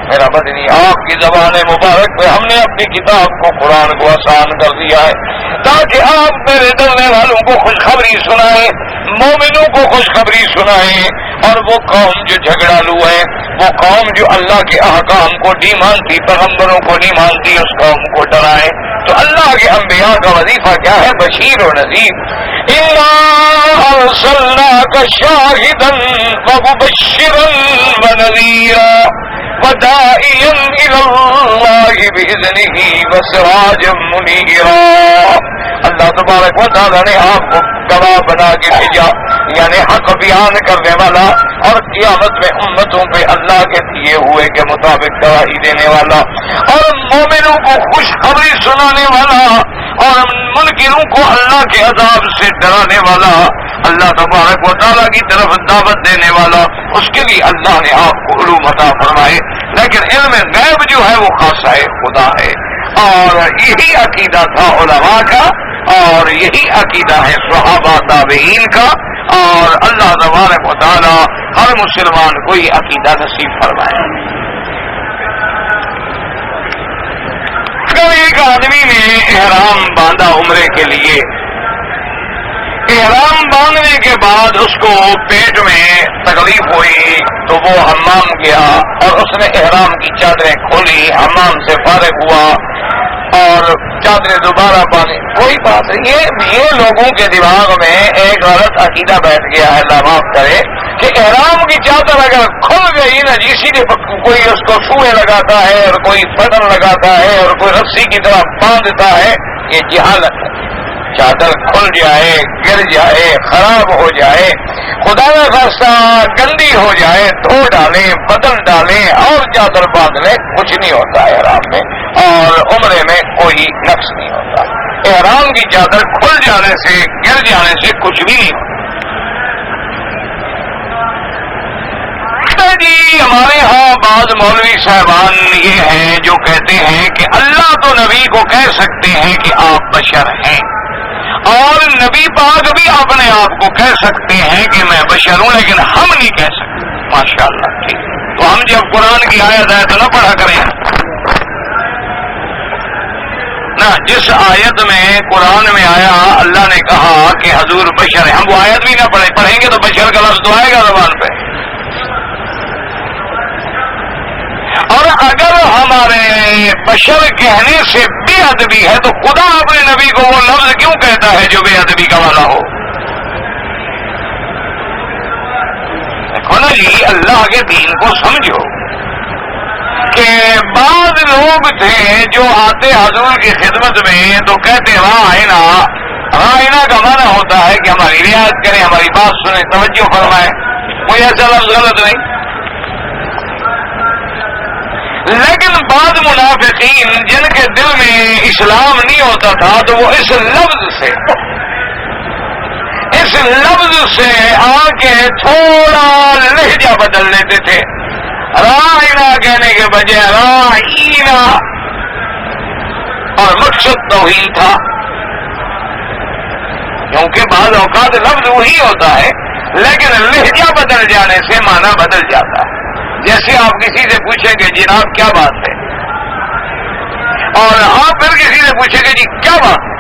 میرا مدنی آپ کی زبان مبارک پہ ہم نے اپنی کتاب کو، قرآن کو آسان کر دیا ہے تاکہ آپ میرے ڈرنے والوں کو خوشخبری سنائیں، مومنوں کو خوشخبری سنائیں، اور وہ قوم جو جھگڑالو ہے، وہ قوم جو اللہ کے احکام کو نہیں مانتی، پیغمبروں کو نہیں مانتی، اس قوم کو ڈرائیں۔ تو اللہ کے انبیاء کا وظیفہ کیا ہے؟ بشیر و نذیر۔ اِنَّا أَرْسَلْنَاكَ شَاهِدًا وَمُبَشِّرًا وَنَذِيرًا وَدَاعِيًا إِلَى اللَّهِ بِإِذْنِهِ وَسِرَاجًا مُنِيرًا۔ اللہ تبارک و تعالیٰ نے آپ کو گواہ بنا کے بھیجا، یعنی حق بیان کرنے والا، اور قیامت میں امتوں پہ اللہ کے دیے ہوئے کے مطابق گواہی دینے والا، اور مومنوں کو خوشخبری سنانے والا، اور منکروں کو اللہ کے عذاب سے ڈرانے والا، اللہ تبارک و تعالیٰ کی طرف دعوت دینے والا۔ اس کے لیے اللہ نے آپ کو علوم عطا فرمائے، لیکن علم غیب جو ہے وہ خاصہ خدا ہے، اور یہی عقیدہ تھا علماء کا، اور یہی عقیدہ ہے صحابہ تابعین کا، اور اللہ تبارک و تعالیٰ ہر مسلمان کو یہ عقیدہ نصیب فرمائے۔ اگر ایک آدمی نے احرام باندھا عمرے کے لیے، احرام باندھنے کے بعد اس کو پیٹ میں تکلیف ہوئی تو وہ حمام گیا، اور اس نے احرام کی چادریں کھولی، حمام سے فارغ ہوا اور چادریں دوبارہ باندھی، کوئی بات نہیں۔ یہ لوگوں کے دماغ میں ایک غلط عقیدہ بیٹھ گیا ہے، اللہ معاف کرے، کہ احرام کی چادر اگر کھل گئی نا جی، سیدھے کوئی اس کو سوئے لگاتا ہے، اور کوئی بٹن لگاتا ہے، اور کوئی رسی کی طرح باندھتا ہے، یہ جہالت ہے۔ چادر کھل جائے، گر جائے، خراب ہو جائے، خدا نہ خواستہ گندی ہو جائے، دھو ڈالیں، بدل ڈالیں اور چادر باندھ لیں، کچھ نہیں ہوتا احرام میں، اور عمرے میں کوئی نقص نہیں ہوتا۔ احرام کی چادر کھل جانے سے، گر جانے سے کچھ بھی نہیں ہوتا۔ جی ہمارے ہاں بعض مولوی صاحبان یہ ہیں جو کہتے ہیں کہ اللہ تو نبی کو کہہ سکتے ہیں کہ آپ بشر ہیں، اور نبی پاک بھی اپنے آپ کو کہہ سکتے ہیں کہ میں بشر ہوں، لیکن ہم نہیں کہہ سکتے۔ ماشاءاللہ، ٹھیک، تو ہم جب قرآن کی آیت ہے تو نہ پڑھا کریں نا، جس آیت میں قرآن میں آیا اللہ نے کہا کہ حضور بشر ہے، ہم وہ آیت بھی نہ پڑھیں گے تو بشر کا لفظ تو آئے گا زبان پہ۔ اور اگر ہمارے بشر کہنے سے بے ادبی ہے تو خدا اپنے نبی کو وہ لفظ کیوں کہتا ہے جو بے ادبی کا والا ہو؟ دیکھو نا جی، اللہ کے دین کو سمجھو کہ بعض لوگ تھے جو آتے حضور کی خدمت میں تو کہتے رائنا، رائنا کا معنی ہوتا ہے کہ ہماری رعایت کریں، ہماری بات سنیں، توجہ فرمائیں، کوئی ایسا لفظ غلط نہیں۔ لیکن بعض منافقین جن کے دل میں اسلام نہیں ہوتا تھا تو وہ اس لفظ سے آ کے تھوڑا لہجہ بدل لیتے تھے، رائنا کہنے کے بجائے رائنا، اور مقصد توہین تھا، کیونکہ بعض اوقات لفظ وہی ہوتا ہے لیکن لہجہ بدل جانے سے معنی بدل جاتا ہے۔ جیسے آپ کسی سے پوچھیں گے جناب کیا بات ہے، اور آپ پھر کسی سے پوچھیں گے جی کیا بات ہے،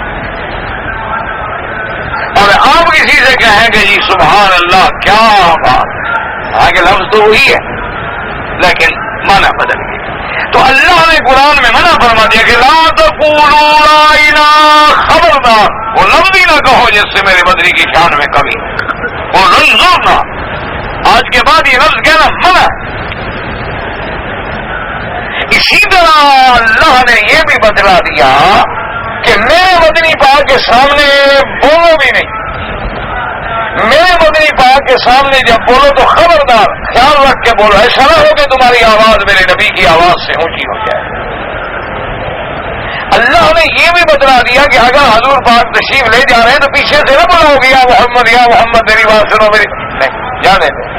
اور آپ کسی سے کہیں گے جی سبحان اللہ کیا بات ہے، آگے لفظ تو وہی ہے لیکن معنی بدل گیا. تو اللہ نے قرآن میں منع فرما دیا کہ لا تقولوا رائنا، خبردار وہ لفظ ہی نہ کہو جس سے میرے بدری کی شان میں کمی، اور انظرنا، آج کے بعد یہ لفظ کہنا منع. اسی طرح اللہ نے یہ بھی بتلا دیا کہ میرے مدنی پاک کے سامنے بولو بھی نہیں. میرے مدنی پاک کے سامنے جب بولو تو خبردار خیال رکھ کے بولو، ایسا نہ ہو کہ تمہاری آواز میرے نبی کی آواز سے اونچی ہو جائے. اللہ نے یہ بھی بتلا دیا کہ اگر حضور پاک تشریف لے جا رہے ہیں تو پیچھے سے نہ بلاؤ گے یا محمد میری بات سنو میری، نہیں، جانے دو.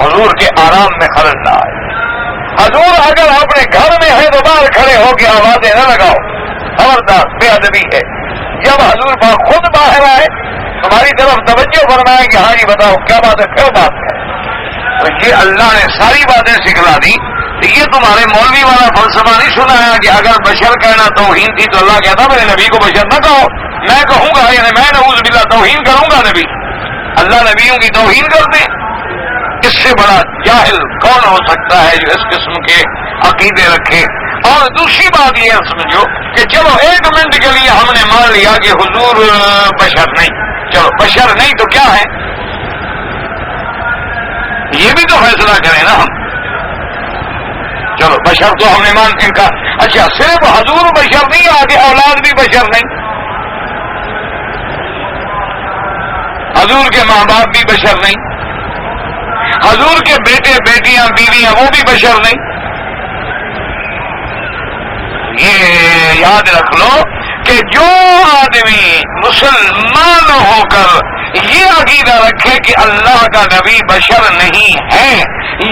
حضور کے آرام میں خلل نہ آئے. حضور اگر اپنے گھر میں ہے تو باہر کھڑے ہو کے آوازیں نہ لگاؤ، خبردار بے ادبی ہے. جب حضور پاک خود باہر آئے تمہاری طرف توجہ فرمائے کہ ہاں جی بتاؤ کیا بات ہے، کیا بات ہے. تو یہ اللہ نے ساری باتیں سکھلا دی. تو یہ تمہارے مولوی والا فلسفہ نہیں سنایا کہ اگر بشر کہنا توہین تھی تو اللہ کہتا میرے نبی کو بشر نہ کہو. میں کہوں گا یعنی میں نعوذ باللہ توہین کروں گا نبی. اللہ نبیوں کی توہین کرتے، اس سے بڑا جاہل کون ہو سکتا ہے جو اس قسم کے عقیدے رکھے. اور دوسری بات یہ سمجھو کہ چلو ایک منٹ کے لیے ہم نے مان لیا کہ حضور بشر نہیں، چلو بشر نہیں تو کیا ہے، یہ بھی تو فیصلہ کریں نا ہم. چلو بشر تو ہم نے مان ان کا، اچھا صرف حضور بشر نہیں، آگے اولاد بھی بشر نہیں، حضور کے ماں باپ بھی بشر نہیں، حضور کے بیٹے بیٹیاں بیویاں وہ بھی بشر نہیں. یہ یاد رکھ لو کہ جو آدمی مسلمان ہو کر یہ عقیدہ رکھے کہ اللہ کا نبی بشر نہیں ہے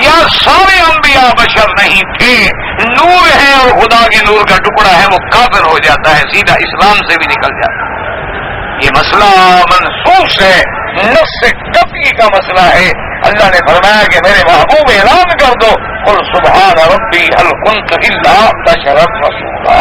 یا سارے انبیاء بشر نہیں تھے، نور ہے اور خدا کے نور کا ٹکڑا ہے، وہ کافر ہو جاتا ہے، سیدھا اسلام سے بھی نکل جاتا ہے. یہ مسئلہ منسوخ ہے، نص قطعی کا مسئلہ ہے. اللہ نے فرمایا کہ میرے محبوب اعلان کر دو قل سبحان ربی هل كنت الا بشرا رسولا.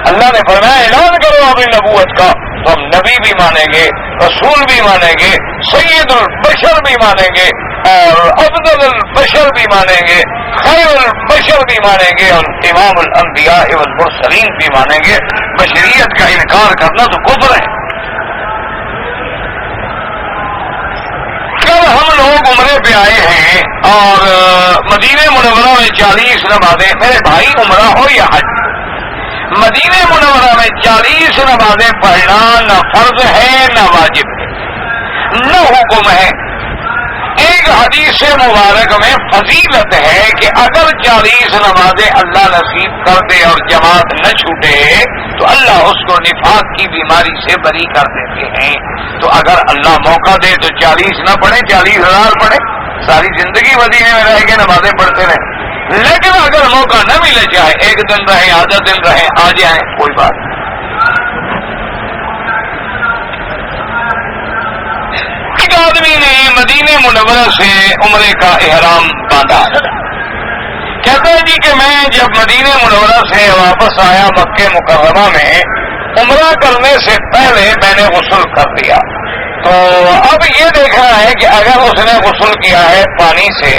اللہ نے فرمایا اعلان کرو اپنی نبوت کا، تو ہم نبی بھی مانیں گے، رسول بھی مانیں گے، سید البشر بھی مانیں گے، اور افضل البشر بھی مانیں گے، خیر البشر بھی مانیں گے، اور امام الانبیاء والمرسلین بھی مانیں گے. بشریت کا انکار کرنا تو کفر ہے. ہم لوگ عمرے پہ آئے ہیں اور مدینہ منورہ میں 40 نمازیں، میرے بھائی عمرہ ہو یا حج، مدینہ منورہ میں 40 نمازیں پڑھنا نہ فرض ہے نہ واجب ہے نہ حکم ہے. ایک حدیث مبارک میں فضیلت ہے کہ اگر 40 نمازیں اللہ نصیب کر دے اور جماعت نہ چھوٹے تو اللہ اس کو نفاق کی بیماری سے بری کر دیتے ہیں. تو اگر اللہ موقع دے تو 40 نہ پڑھیں، 40,000 پڑھیں، ساری زندگی مدینے میں رہ کے نمازیں پڑھتے رہیں. لیکن اگر موقع نہ ملے، چاہے ایک دن رہیں، آدھا دن رہیں، آ جائیں، کوئی بات نہیں. ایک آدمی نے مدینہ منورہ سے عمرے کا احرام باندھا. کہتا ہے جی کہ میں جب مدینہ منورہ سے واپس آیا مکہ مکرمہ میں، عمرہ کرنے سے پہلے میں نے غسل کر لیا. تو اب یہ دیکھنا ہے کہ اگر اس نے غسل کیا ہے پانی سے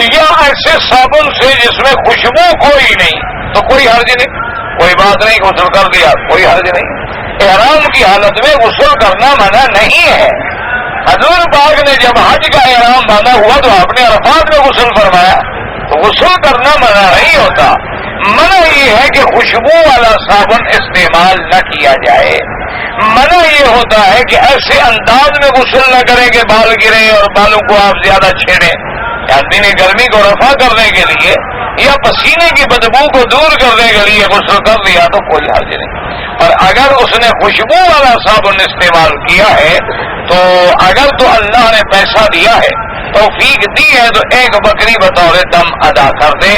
یا ایسے صابن سے جس میں خوشبو کوئی نہیں تو کوئی حرج نہیں، کوئی بات نہیں، غسل کر دیا کوئی حرج نہیں. احرام کی حالت میں غسل کرنا منع نہیں ہے. حضور پاک نے جب حج کا احرام باندھا ہوا تو آپ نے عرفات میں غسل فرمایا، تو غسل کرنا منع نہیں ہوتا. منع یہ ہے کہ خوشبو والا صابن استعمال نہ کیا جائے. منع یہ ہوتا ہے کہ ایسے انداز میں غسل نہ کریں کہ بال گریں اور بالوں کو آپ زیادہ چھیڑیں. آدمی نے گرمی کو رفع کرنے کے لیے یا پسینے کی بدبو کو دور کرنے کے لیے غسل کر لیا تو کوئی حرج نہیں. اور اگر اس نے خوشبو والا صابن استعمال کیا ہے تو اگر تو اللہ نے پیسہ دیا ہے، توفیق دی ہے، تو ایک بکری بطور دم ادا کر دے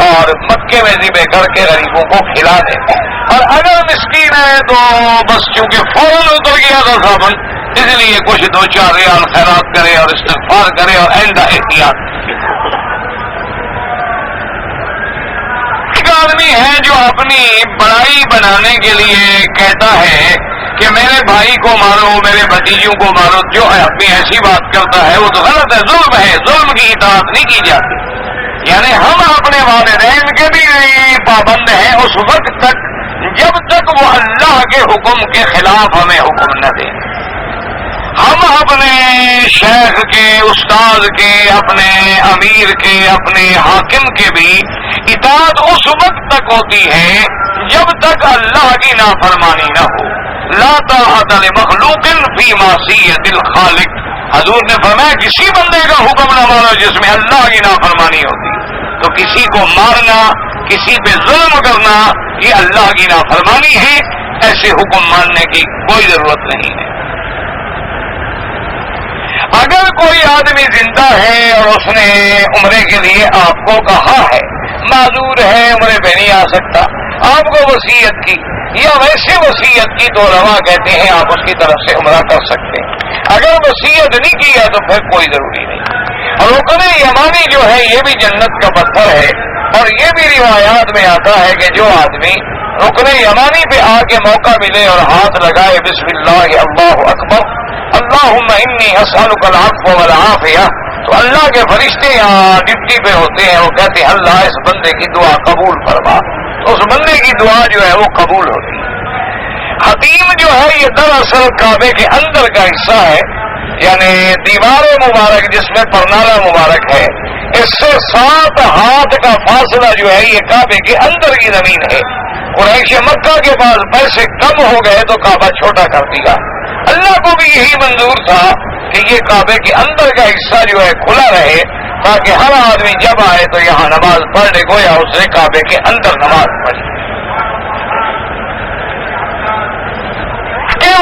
اور مکے میں ذبح کر کے غریبوں کو کھلا دے. اور اگر مسکین ہے تو بس چونکہ فوراً اتر گیا تھا صابن، اس لیے کچھ 2-4 ریال خیرات کرے اور استغفار کرے اور آئندہ احتیاط. ایک آدمی ہے جو اپنی بڑائی بنانے کے لیے کہتا ہے کہ میرے بھائی کو مارو، میرے بھتیجوں کو مارو. جو اپنی ایسی بات کرتا ہے وہ تو غلط ہے، ظلم ہے، ظلم کی اطاعت نہیں کی جاتی. یعنی ہم اپنے والدین کے بھی پابند ہیں اس وقت تک جب تک وہ اللہ کے حکم کے خلاف ہمیں حکم نہ دیں. ہم اپنے شیخ کے، استاد کے، اپنے امیر کے، اپنے حاکم کے بھی اطاعت اس وقت تک ہوتی ہے جب تک اللہ کی نافرمانی نہ ہو. لا طاعت لمخلوق فی معصیت الخالق. حضور نے فرمایا کسی بندے کا حکم نہ مانو جس میں اللہ کی نافرمانی ہوتی. تو کسی کو مارنا، کسی پہ ظلم کرنا، یہ اللہ کی نافرمانی ہے. ایسے حکم ماننے کی کوئی ضرورت نہیں ہے. اگر کوئی آدمی زندہ ہے اور اس نے عمرے کے لیے آپ کو کہا ہے، معذور ہے عمرے پہ نہیں آ سکتا، آپ کو وصیت کی یا ویسے وصیت کی تو روا کہتے ہیں آپ اس کی طرف سے عمرہ کر سکتے ہیں. اگر وصیت نہیں کی ہے تو پھر کوئی ضروری نہیں. اور رکن یمانی جو ہے یہ بھی جنت کا پتھر ہے، اور یہ بھی روایات میں آتا ہے کہ جو آدمی رکن یمانی پہ آ کے موقع ملے اور ہاتھ لگائے بسم اللہ اللہ اکبر اللہم انی اسألک العفو والعافیہ، تو اللہ کے فرشتے یہاں ڈپٹی پہ ہوتے ہیں، وہ کہتے ہیں اللہ اس بندے کی دعا قبول فرما. تو اس بندے کی دعا جو ہے وہ قبول ہوتی ہے. حتیم جو ہے یہ دراصل کعبے کے اندر کا حصہ ہے، یعنی دیوار مبارک جس میں پرنالا مبارک ہے، اس سے 7 ہاتھ کا فاصلہ جو ہے یہ کعبے کے اندر کی زمین ہے. قریش مکہ کے پاس پیسے کم ہو گئے تو کعبہ چھوٹا کر دیا. اللہ کو بھی یہی منظور تھا کہ یہ کعبے کے اندر کا حصہ جو ہے کھلا رہے تاکہ ہر آدمی جب آئے تو یہاں نماز پڑھنے کو یا اس نے کعبے کے اندر نماز پڑھی.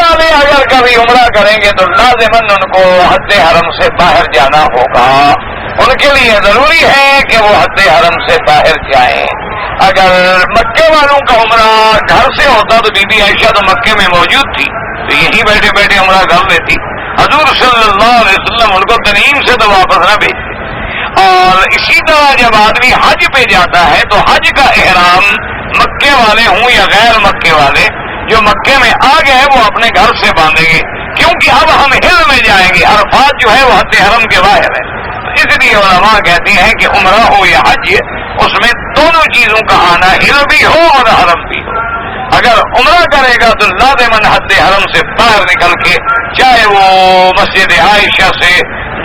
والے اگر کبھی عمرہ کریں گے تو لازماً ان کو حد حرم سے باہر جانا ہوگا. ان کے لیے ضروری ہے کہ وہ حد حرم سے باہر جائیں. اگر مکے والوں کا عمرہ گھر سے ہوتا تو بی بی عائشہ تو مکے میں موجود تھی تو یہی بیٹھے بیٹھے عمرہ کر لیتی. حضور صلی اللہ علیہ وسلم ان کو تنعیم سے تو واپس نہ بھیجتے. اور اسی طرح جب آدمی حج پہ جاتا ہے تو حج کا احرام مکے والے ہوں یا غیر مکے والے، جو مکے میں آ گئے وہ اپنے گھر سے باندھیں گے، کیونکہ اب ہم ہل میں جائیں گے. عرفات جو ہے وہ حد حرم کے باہر ہے. اس لیے علماء کہتے ہیں کہ عمرہ ہو یا حج، اس میں دونوں چیزوں کا آنا، ہل بھی ہو اور حرم بھی ہو. اگر عمرہ کرے گا تو لازماً حد حرم سے باہر نکل کے، چاہے وہ مسجد عائشہ سے،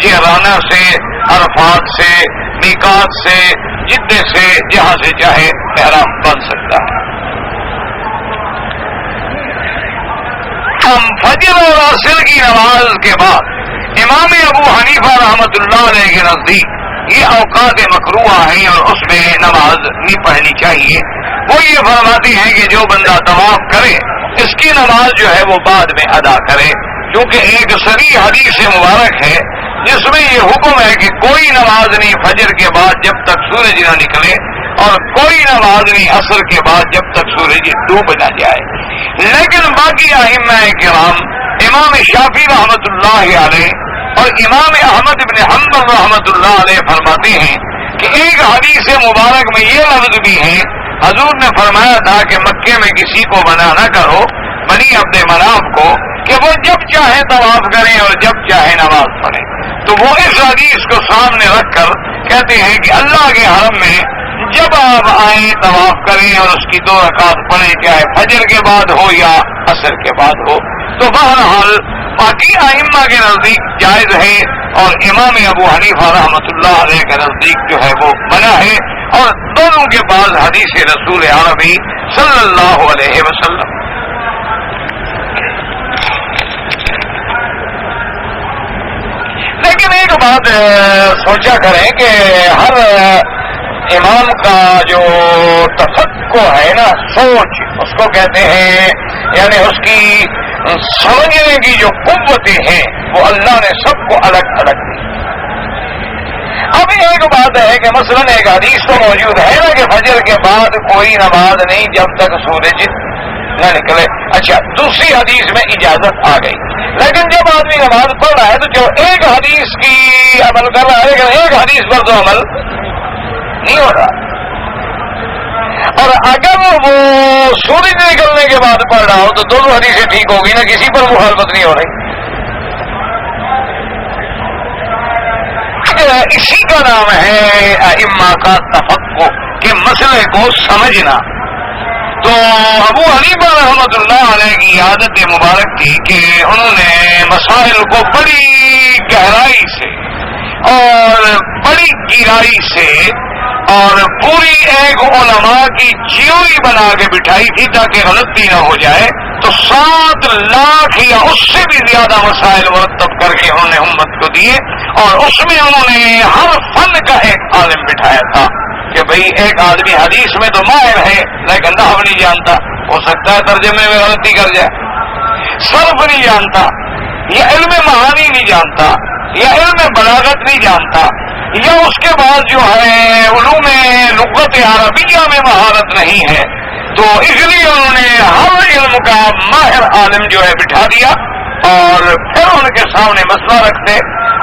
جہرانہ سے، عرفات سے، میقات سے، جدے سے، جہاں سے چاہے احرام بن سکتا ہے. ہم فجر اور عصر کی نماز کے بعد امام ابو حنیفہ رحمۃ اللہ علیہ کے نزدیک یہ اوقات مکروہ ہیں اور اس میں نماز نہیں پڑھنی چاہیے. وہ یہ فرماتے ہیں کہ جو بندہ طواف کرے اس کی نماز جو ہے وہ بعد میں ادا کرے، کیونکہ ایک صریح حدیث مبارک ہے جس میں یہ حکم ہے کہ کوئی نماز نہیں فجر کے بعد جب تک سورج نہ نکلے، اور کوئی نماز نہیں عصر کے بعد جب تک سورج ڈوب نہ جائے. لیکن باقی ائمہ کرام، امام شافعی رحمۃ اللہ علیہ اور امام احمد بن حنبل رحمۃ اللہ علیہ فرماتے ہیں کہ ایک حدیث مبارک میں یہ لفظ بھی ہے، حضور نے فرمایا تھا کہ مکے میں کسی کو منع نہ کرو، بنی عبد مناف کو، کہ وہ جب چاہے طواف کریں اور جب چاہے نماز پڑھیں. تو وہ اس حدیث کو سامنے رکھ کر کہتے ہیں کہ اللہ کے حرم میں جب آپ آئیں طواف کریں اور اس کی 2 رکعت پڑھیں، چاہے فجر کے بعد ہو یا عصر کے بعد ہو. تو بہرحال باقی ائمہ کے نزدیک جائز ہے اور امام ابو حنیفہ رحمۃ اللہ علیہ کے نزدیک جو ہے وہ منع ہے، اور دونوں کے پاس حدیث رسول عربی صلی اللہ علیہ وسلم. لیکن ایک بات سوچا کریں کہ ہر امام کا جو تفقع ہے نا، سوچ اس کو کہتے ہیں، یعنی اس کی سمجھنے کی جو قوتیں ہیں وہ اللہ نے سب کو الگ الگ دی. اب ایک بات ہے کہ مثلاً ایک حدیث تو موجود ہے نا کہ فجر کے بعد کوئی نماز نہیں جب تک سورج نہ نکلے. اچھا، دوسری حدیث میں اجازت آ گئی، لیکن جب آدمی نماز پڑھ رہا ہے تو جو ایک حدیث کی عمل کر رہا ہے لیکن ایک حدیث پر تو عمل نہیں ہو رہا. اور اگر وہ سورج نکلنے کے بعد پڑھ رہا ہو تو دونوں حدیثیں ٹھیک ہوگی نا، کسی پر مخالفت نہیں ہو رہی. اسی کا نام ہے ائمہ کا تفقہ کہ مسئلے کو سمجھنا. تو ابو حنیفہ رحمۃ اللہ علیہ کی عادت مبارک تھی کہ انہوں نے مسائل کو بڑی گہرائی سے اور بڑی گہرائی سے اور پوری ایک علماء کی تھیوری بنا کے بٹھائی تھی تاکہ غلطی نہ ہو جائے. تو 7 لاکھ یا اس سے بھی زیادہ مسائل مرتب کر کے انہوں نے امت کو دیے اور اس میں انہوں نے ہر فن کا ایک عالم بٹھایا تھا کہ بھئی ایک آدمی حدیث میں تو ماہر ہے لیکن نحو نہیں جانتا، ہو سکتا ہے ترجمے میں غلطی کر جائے، صرف نہیں جانتا یا علم معانی نہیں جانتا یا علم بلاغت نہیں جانتا یا اس کے بعد جو ہے علوم لغت عربیہ میں مہارت نہیں ہے. تو اس لیے انہوں نے ہر علم کا ماہر عالم جو ہے بٹھا دیا اور پھر ان کے سامنے مسئلہ رکھتے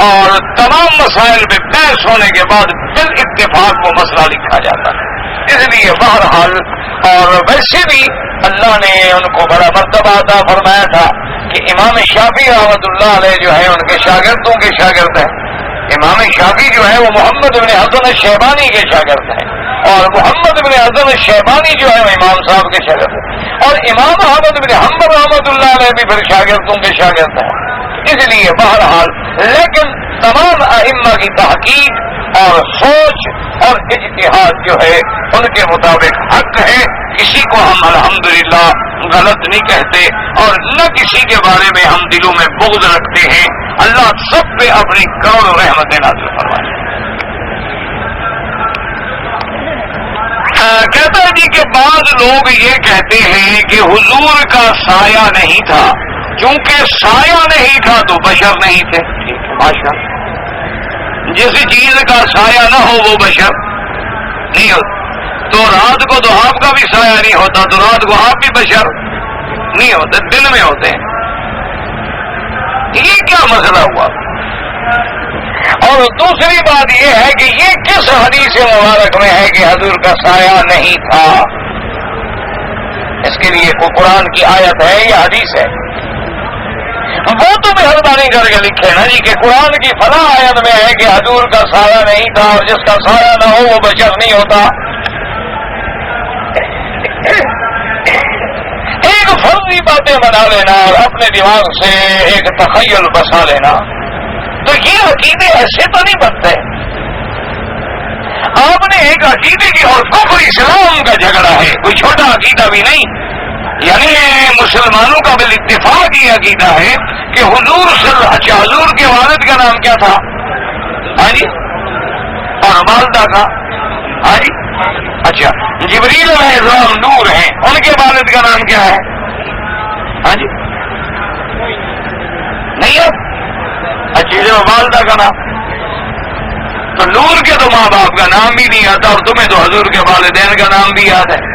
اور تمام مسائل میں بحث ہونے کے بعد پھر اتفاق وہ مسئلہ لکھا جاتا ہے. اس لیے بہرحال اور ویسے بھی اللہ نے ان کو بڑا مرتبہ عطا فرمایا تھا کہ امام شافعی رحمۃ اللہ علیہ جو ہے ان کے شاگردوں کے شاگرد ہیں. امام شافعی جو ہے وہ محمد بن حسن الشیبانی کے شاگرد ہیں اور محمد بن حسن الشیبانی جو ہے وہ امام صاحب کے شاگرد ہیں اور امام احمد بن حنبل رحمۃ اللہ علیہ بھی پھر شاگردوں کے شاگرد ہیں. اس لیے بہرحال لیکن تمام ائمہ کی تحقیق اور سوچ اور اجتہاد جو ہے ان کے مطابق حق ہے. کسی کو ہم الحمدللہ غلط نہیں کہتے اور نہ کسی کے بارے میں ہم دلوں میں بغض رکھتے ہیں. اللہ سب پہ اپنی کروڑ رحمتیں نازل فرمائے. کہتا ہے جی کہ بعض لوگ یہ کہتے ہیں کہ حضور کا سایہ نہیں تھا، کیونکہ سایہ نہیں تھا تو بشر نہیں تھے. ٹھیک ہے ماشاء اللہ، جس چیز کا سایہ نہ ہو وہ بشر نہیں ہوتا. تو رات کو تو آپ کا بھی سایہ نہیں ہوتا تو رات کو آپ بھی بشر نہیں ہوتے، دن میں ہوتے ہیں. یہ کیا مسئلہ ہوا؟ اور دوسری بات یہ ہے کہ یہ کس حدیث مبارک میں ہے کہ حضور کا سایہ نہیں تھا؟ اس کے لیے کوئی قرآن کی آیت ہے یا حدیث ہے؟ وہ تو مہربانی کر کے لکھے نا جی کہ قرآن کی فلاں آیت میں ہے کہ حضور کا سایہ نہیں تھا اور جس کا سایہ نہ ہو وہ بشر نہیں ہوتا. ایک فرضی باتیں بنا لینا اور اپنے دماغ سے ایک تخیل بسا لینا، تو یہ عقیدے ایسے تو نہیں بنتے. آپ نے ایک عقیدے کی اور کفر اسلام کا جھگڑا ہے، کوئی چھوٹا عقیدہ بھی نہیں. یعنی مسلمانوں کا بال اتفاق یہ عقیدہ ہے کہ حضور کے والد کا نام کیا تھا؟ ہاں جی، اور والدہ کا؟ ہاں جی، اچھا جبریل علیہ السلام نور ہیں، ان کے والد کا نام کیا ہے؟ ہاں جی نہیں ہے. اچھا والدہ کا نام، تو نور کے تو ماں باپ کا نام بھی نہیں آتا اور تمہیں تو حضور کے والدین کا نام بھی یاد ہے.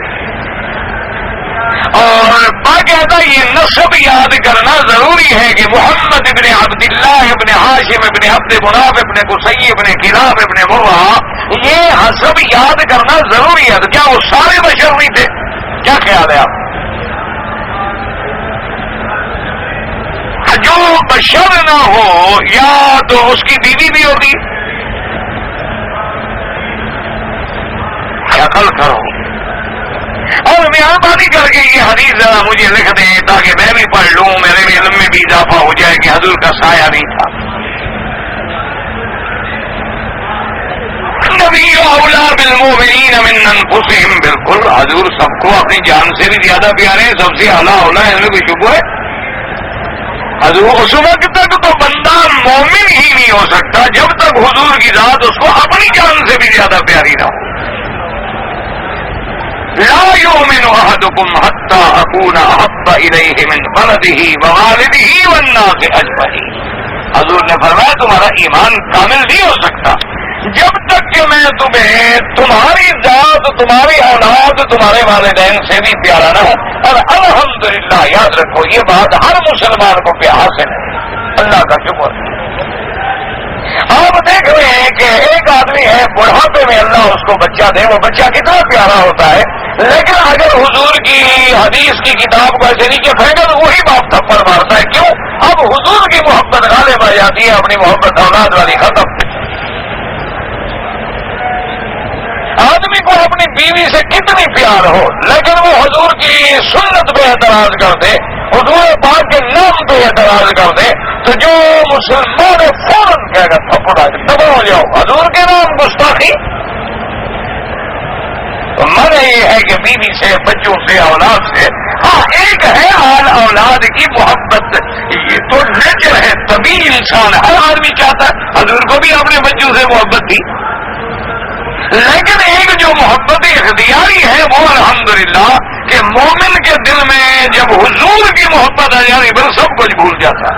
اور باقاعدہ یہ نسب یاد کرنا ضروری ہے کہ محمد ابن عبداللہ ابن ہاشم ابن عبد مناف ابن قصی ابن کلاب ابن مرہ، یہ حسب یاد کرنا ضروری ہے. تو کیا وہ سارے بشر نہیں تھے؟ کیا خیال ہے آپ؟ جو بشر نہ ہو یا تو اس کی بیوی بھی ہوتی. عقل کرو اور مہربانی کر کے یہ حدیث ذرا مجھے لکھ دیں تاکہ میں بھی پڑھ لوں، میرے بھی علم میں بھی اضافہ ہو جائے کہ حضور کا سایہ نہیں تھا. نبی اولا بالمؤمنین من انفسہم، بالکل حضور سب کو اپنی جان سے بھی زیادہ پیارے ہیں، سب سے اعلیٰ اولا ہے، ان میں کوئی شبہ ہے؟ حضور اس وقت تک تو بندہ مومن ہی نہیں ہو سکتا جب تک حضور کی ذات اس کو اپنی جان سے بھی زیادہ پیاری نہ ہو. لا يؤمن احدكم حتى اكون احب اليه من ولده ووالده والناس اجمعين. حضور نے فرمایا تمہارا ایمان کامل نہیں ہو سکتا جب تک کہ میں تمہیں تمہاری ذات، تمہاری اولاد، تمہارے والدین سے بھی پیارا نہ ہوں. اور الحمدللہ یاد رکھو یہ بات ہر مسلمان کو حاصل ہے، اللہ کا شکر. آپ دیکھ رہے ہیں کہ ایک آدمی ہے بڑھاپے میں اللہ اس کو بچہ دے، وہ بچہ کتنا پیارا ہوتا ہے، لیکن اگر حضور کی حدیث کی کتاب کو ایسے نیچے پھینکا تو وہی باپ تھپڑ مارتا ہے. کیوں؟ اب حضور کی محبت غالب آ جاتی ہے، اپنی محبت اولاد والی ختم. بیوی سے کتنی پیار ہو لیکن وہ حضور کی سنت پہ اعتراض کر دے، حضور پاک کے نام پہ اعتراض کر دے، تو جو مسلمان ہے فوراً کہے گا تھپڑ آ کے تباہ ہو جاؤ، حضور کے نام گستاخی۔ تو منع یہ ہے کہ بیوی سے، بچوں سے، اولاد سے، ہاں ایک ہے آل اولاد کی محبت، یہ تو نیچر ہے، طبیعی انسان ہر آدمی چاہتا ہے، حضور کو بھی اپنے بچوں سے محبت تھی، لیکن ایک جو محبت اختیاری ہے وہ الحمدللہ کہ مومن کے دل میں جب حضور کی محبت آ جاتی پھر سب کچھ بھول جاتا ہے۔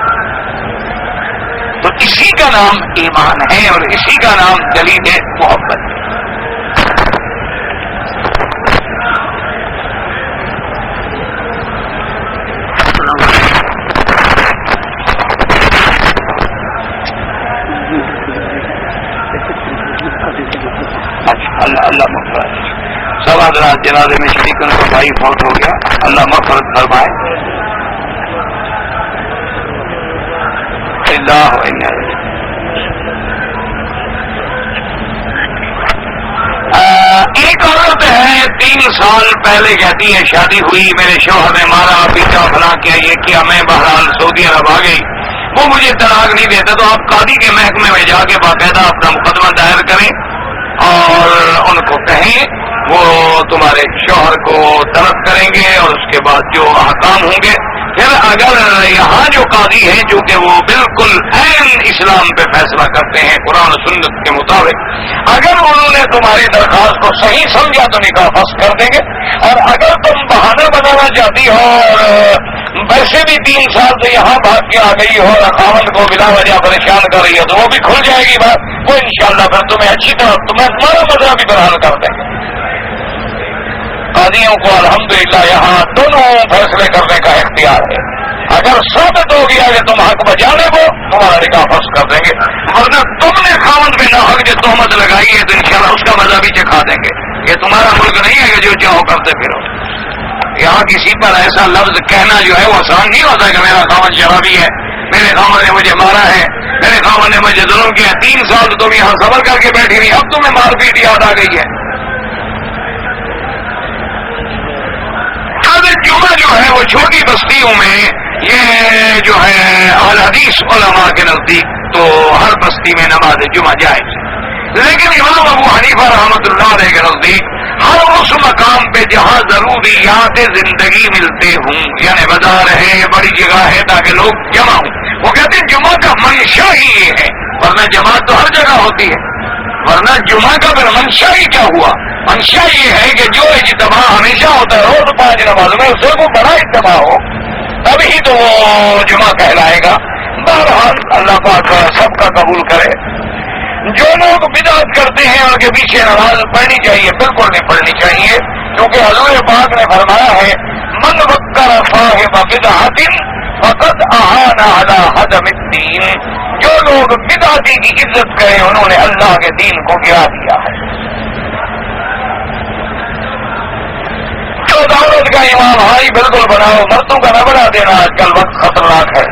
تو اسی کا نام ایمان ہے اور اسی کا نام دلیل محبت ہے۔ اللہ مغفرت، سب حضرات جنازے میں شریک ان کا بھائی فوت ہو گیا، اللہ مغفرت فرمائے۔ ایک عورت ہے 3 سال پہلے کہتی ہے شادی ہوئی، میرے شوہر نے مارا، پیٹا، فلاں کیا، یہ کیا، میں بہرحال سعودی عرب آ گئی، وہ مجھے طلاق نہیں دیتا، تو آپ قاضی کے محکمے میں جا کے باقاعدہ اپنا مقدمہ دائر کریں اور ان کو کہیں وہ تمہارے شوہر کو طلب کریں گے اور اس کے بعد جو احکام ہوں گے، پھر اگر یہاں جو قاضی ہیں چونکہ وہ بالکل عین اسلام پہ فیصلہ کرتے ہیں قرآن و سنت کے مطابق، اگر انہوں نے تمہاری درخواست کو صحیح سمجھا تو نکاح فسخ کر دیں گے، اور اگر تم بہانہ بنانا چاہتی ہو اور ویسے بھی 3 سال سے یہاں بھاگ کے آ گئی ہو اور خاوند کو بلا وجہ پریشان کر رہی ہو تو وہ بھی کھل جائے گی بات، وہ انشاءاللہ پھر تمہیں اچھی طرح تمہارا مذہب بھی برحال کر دیں گے۔ قاضیوں کو الحمدللہ یہاں دونوں فیصلے کرنے کا اختیار ہے، اگر ثابت ہو گیا کہ تم حق بجانے کو تمہارا نکاح فسخ کر دیں گے، ورنہ تم نے خاوند میں ناحق جو تہمت لگائی ہے تو انشاءاللہ اس کا مزہ بھی چکھا دیں گے۔ یہ تمہارا ملک نہیں ہے کہ جو چاہو کرتے پھرو، یہاں کسی پر ایسا لفظ کہنا جو ہے وہ آسان نہیں ہوتا کہ میرا خاوند شرابی ہے، میرے خاوند نے مجھے مارا ہے، میرے خاوند نے مجھے ظلم کیا، 3 سال تم یہاں صبر کر کے بیٹھی نہیں، اب تمہیں مار پیٹ یاد آ گئی ہے۔ جمعہ جو ہے وہ چھوٹی بستیوں میں یہ جو ہے اہل حدیث علماء کے نزدیک تو ہر بستی میں نماز جمعہ جائز، لیکن امام ابو حنیفہ رحمۃ اللہ علیہ کے نزدیک ہر اس مقام پہ جہاں ضروریات زندگی ملتے ہوں، یعنی بازار ہے، بڑی جگہ ہے تاکہ لوگ جمع ہوں، وہ کہتے ہیں جمعہ کا منشا ہی یہ ہے، ورنہ جماعت تو ہر جگہ ہوتی ہے، ورنہ جمعہ کا پھر منشا ہی کیا ہوا؟ منشا یہ ہے کہ جو اجتماع ہمیشہ ہوتا ہے روز 5 نماز میں، اس سے کوئی بڑا اجتماع ہو تبھی تو وہ جمعہ کہلائے گا۔ بہرحال اللہ پاک سب کا قبول کرے۔ جو لوگ بدعت کرتے ہیں ان کے پیچھے نماز پڑھنی چاہیے، بالکل نہیں پڑھنی چاہیے، کیونکہ حضور پاک نے فرمایا ہے من وکر صاحب بدعت فقد اعان علی ہدم الدین، جو لوگ بدعتی کی عزت کریں انہوں نے اللہ کے دین کو گرا دیا ہے۔ جو دعوت کا امام ہائی بالکل بناؤ، مردوں کا نہ بنا دینا، آج کل وقت خطرناک ہے۔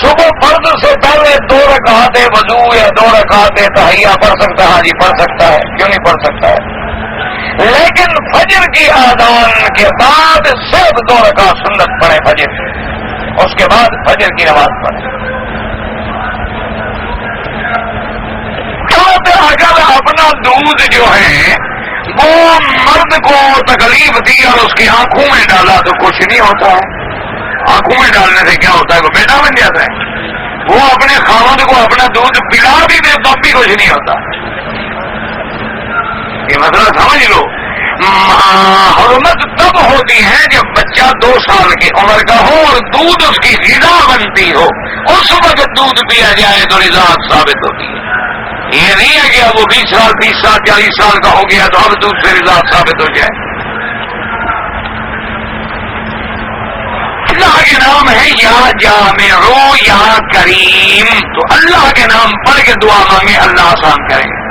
صبح فرض سے پہلے 2 رکعتیں وضو یا 2 رکعتیں تحیہ پڑھ سکتا ہے، ہاں جی پڑھ سکتا ہے، کیوں نہیں پڑھ سکتا ہے، لیکن فجر کی آذان کے بعد صرف 2 رکعت سنت پڑھے فجر، اس کے بعد فجر کی نماز پڑھے۔ اگر اپنا دودھ جو ہے وہ مرد کو تکلیف دی اور اس کی آنکھوں میں ڈالا تو کچھ نہیں ہوتا ہے، آنکھوں میں ڈالنے سے کیا ہوتا ہے؟ وہ بیٹا بن جاتا ہے، وہ اپنے خاوند کو اپنا دودھ پلا بھی دے تو بھی کچھ نہیں ہوتا۔ یہ مسئلہ سمجھ لو، حرمت تب ہوتی ہے جب بچہ 2 سال کی عمر کا ہو اور دودھ اس کی غذا بنتی ہو، اس وقت دودھ پیا جائے تو رضاعت ثابت ہوتی ہے۔ یہ نہیں ہے کہ اب وہ 20 سال 30 سال 40 سال کا ہو گیا تو اب دودھ سے رضاعت ثابت ہو جائے۔ اللہ کے نام ہے یا جامع یا کریم، تو اللہ کے نام پڑھ کے دعا مانگے، اللہ آسان کریں گے۔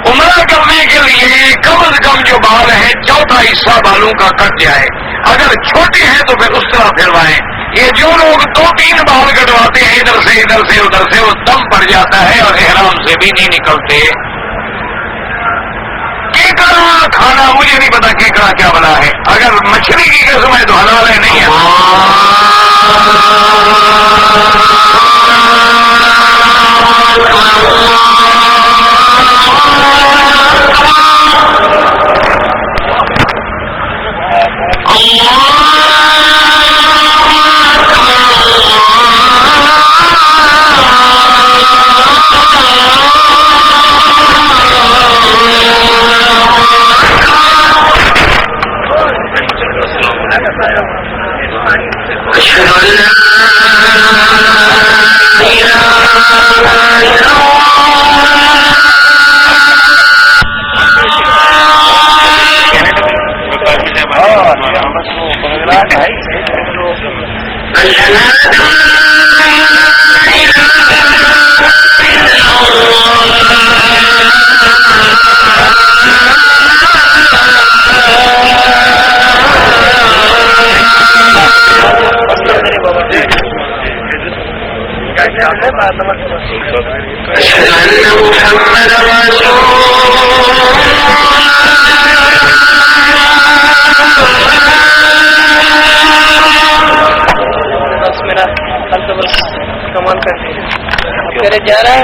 عمرہ کرنے کے لیے کم از کم جو بال ہیں 4تھا حصہ بالوں کا کٹ جائے، اگر چھوٹے ہیں تو پھر اس طرح پھروائیں، یہ جو لوگ 2-3 بال کٹواتے ہیں ادھر سے ادھر سے وہ دم پڑ جاتا ہے اور احرام سے بھی نہیں نکلتے. کیکڑا کھانا مجھے نہیں پتا کیکڑا کیا بنا ہے. اگر مچھلی کی قسم ہے تو حلال ہے, نہیں ہے. کمال کرتے ہیں جا رہا ہے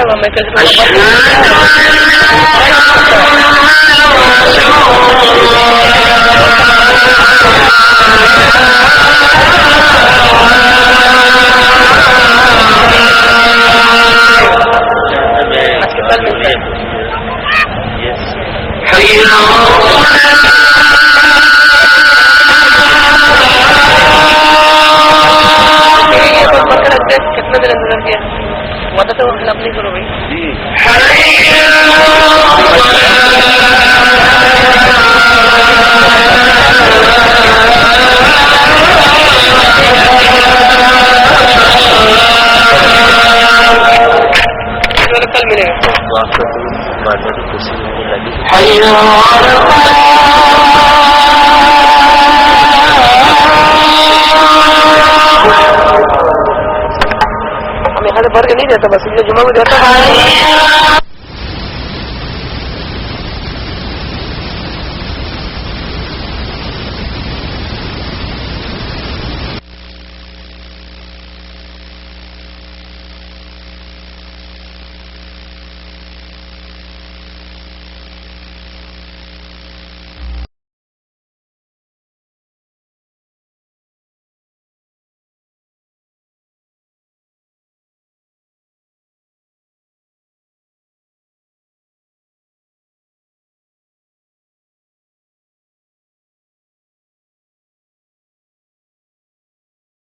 کتنے دن اندر کیا وعدہ تو خلاف نہیں کرو بھائی. کل ملے گا ہمیں یہاں سے بھر کے نہیں دیتا, بس جمعہ میں دیتا ہے.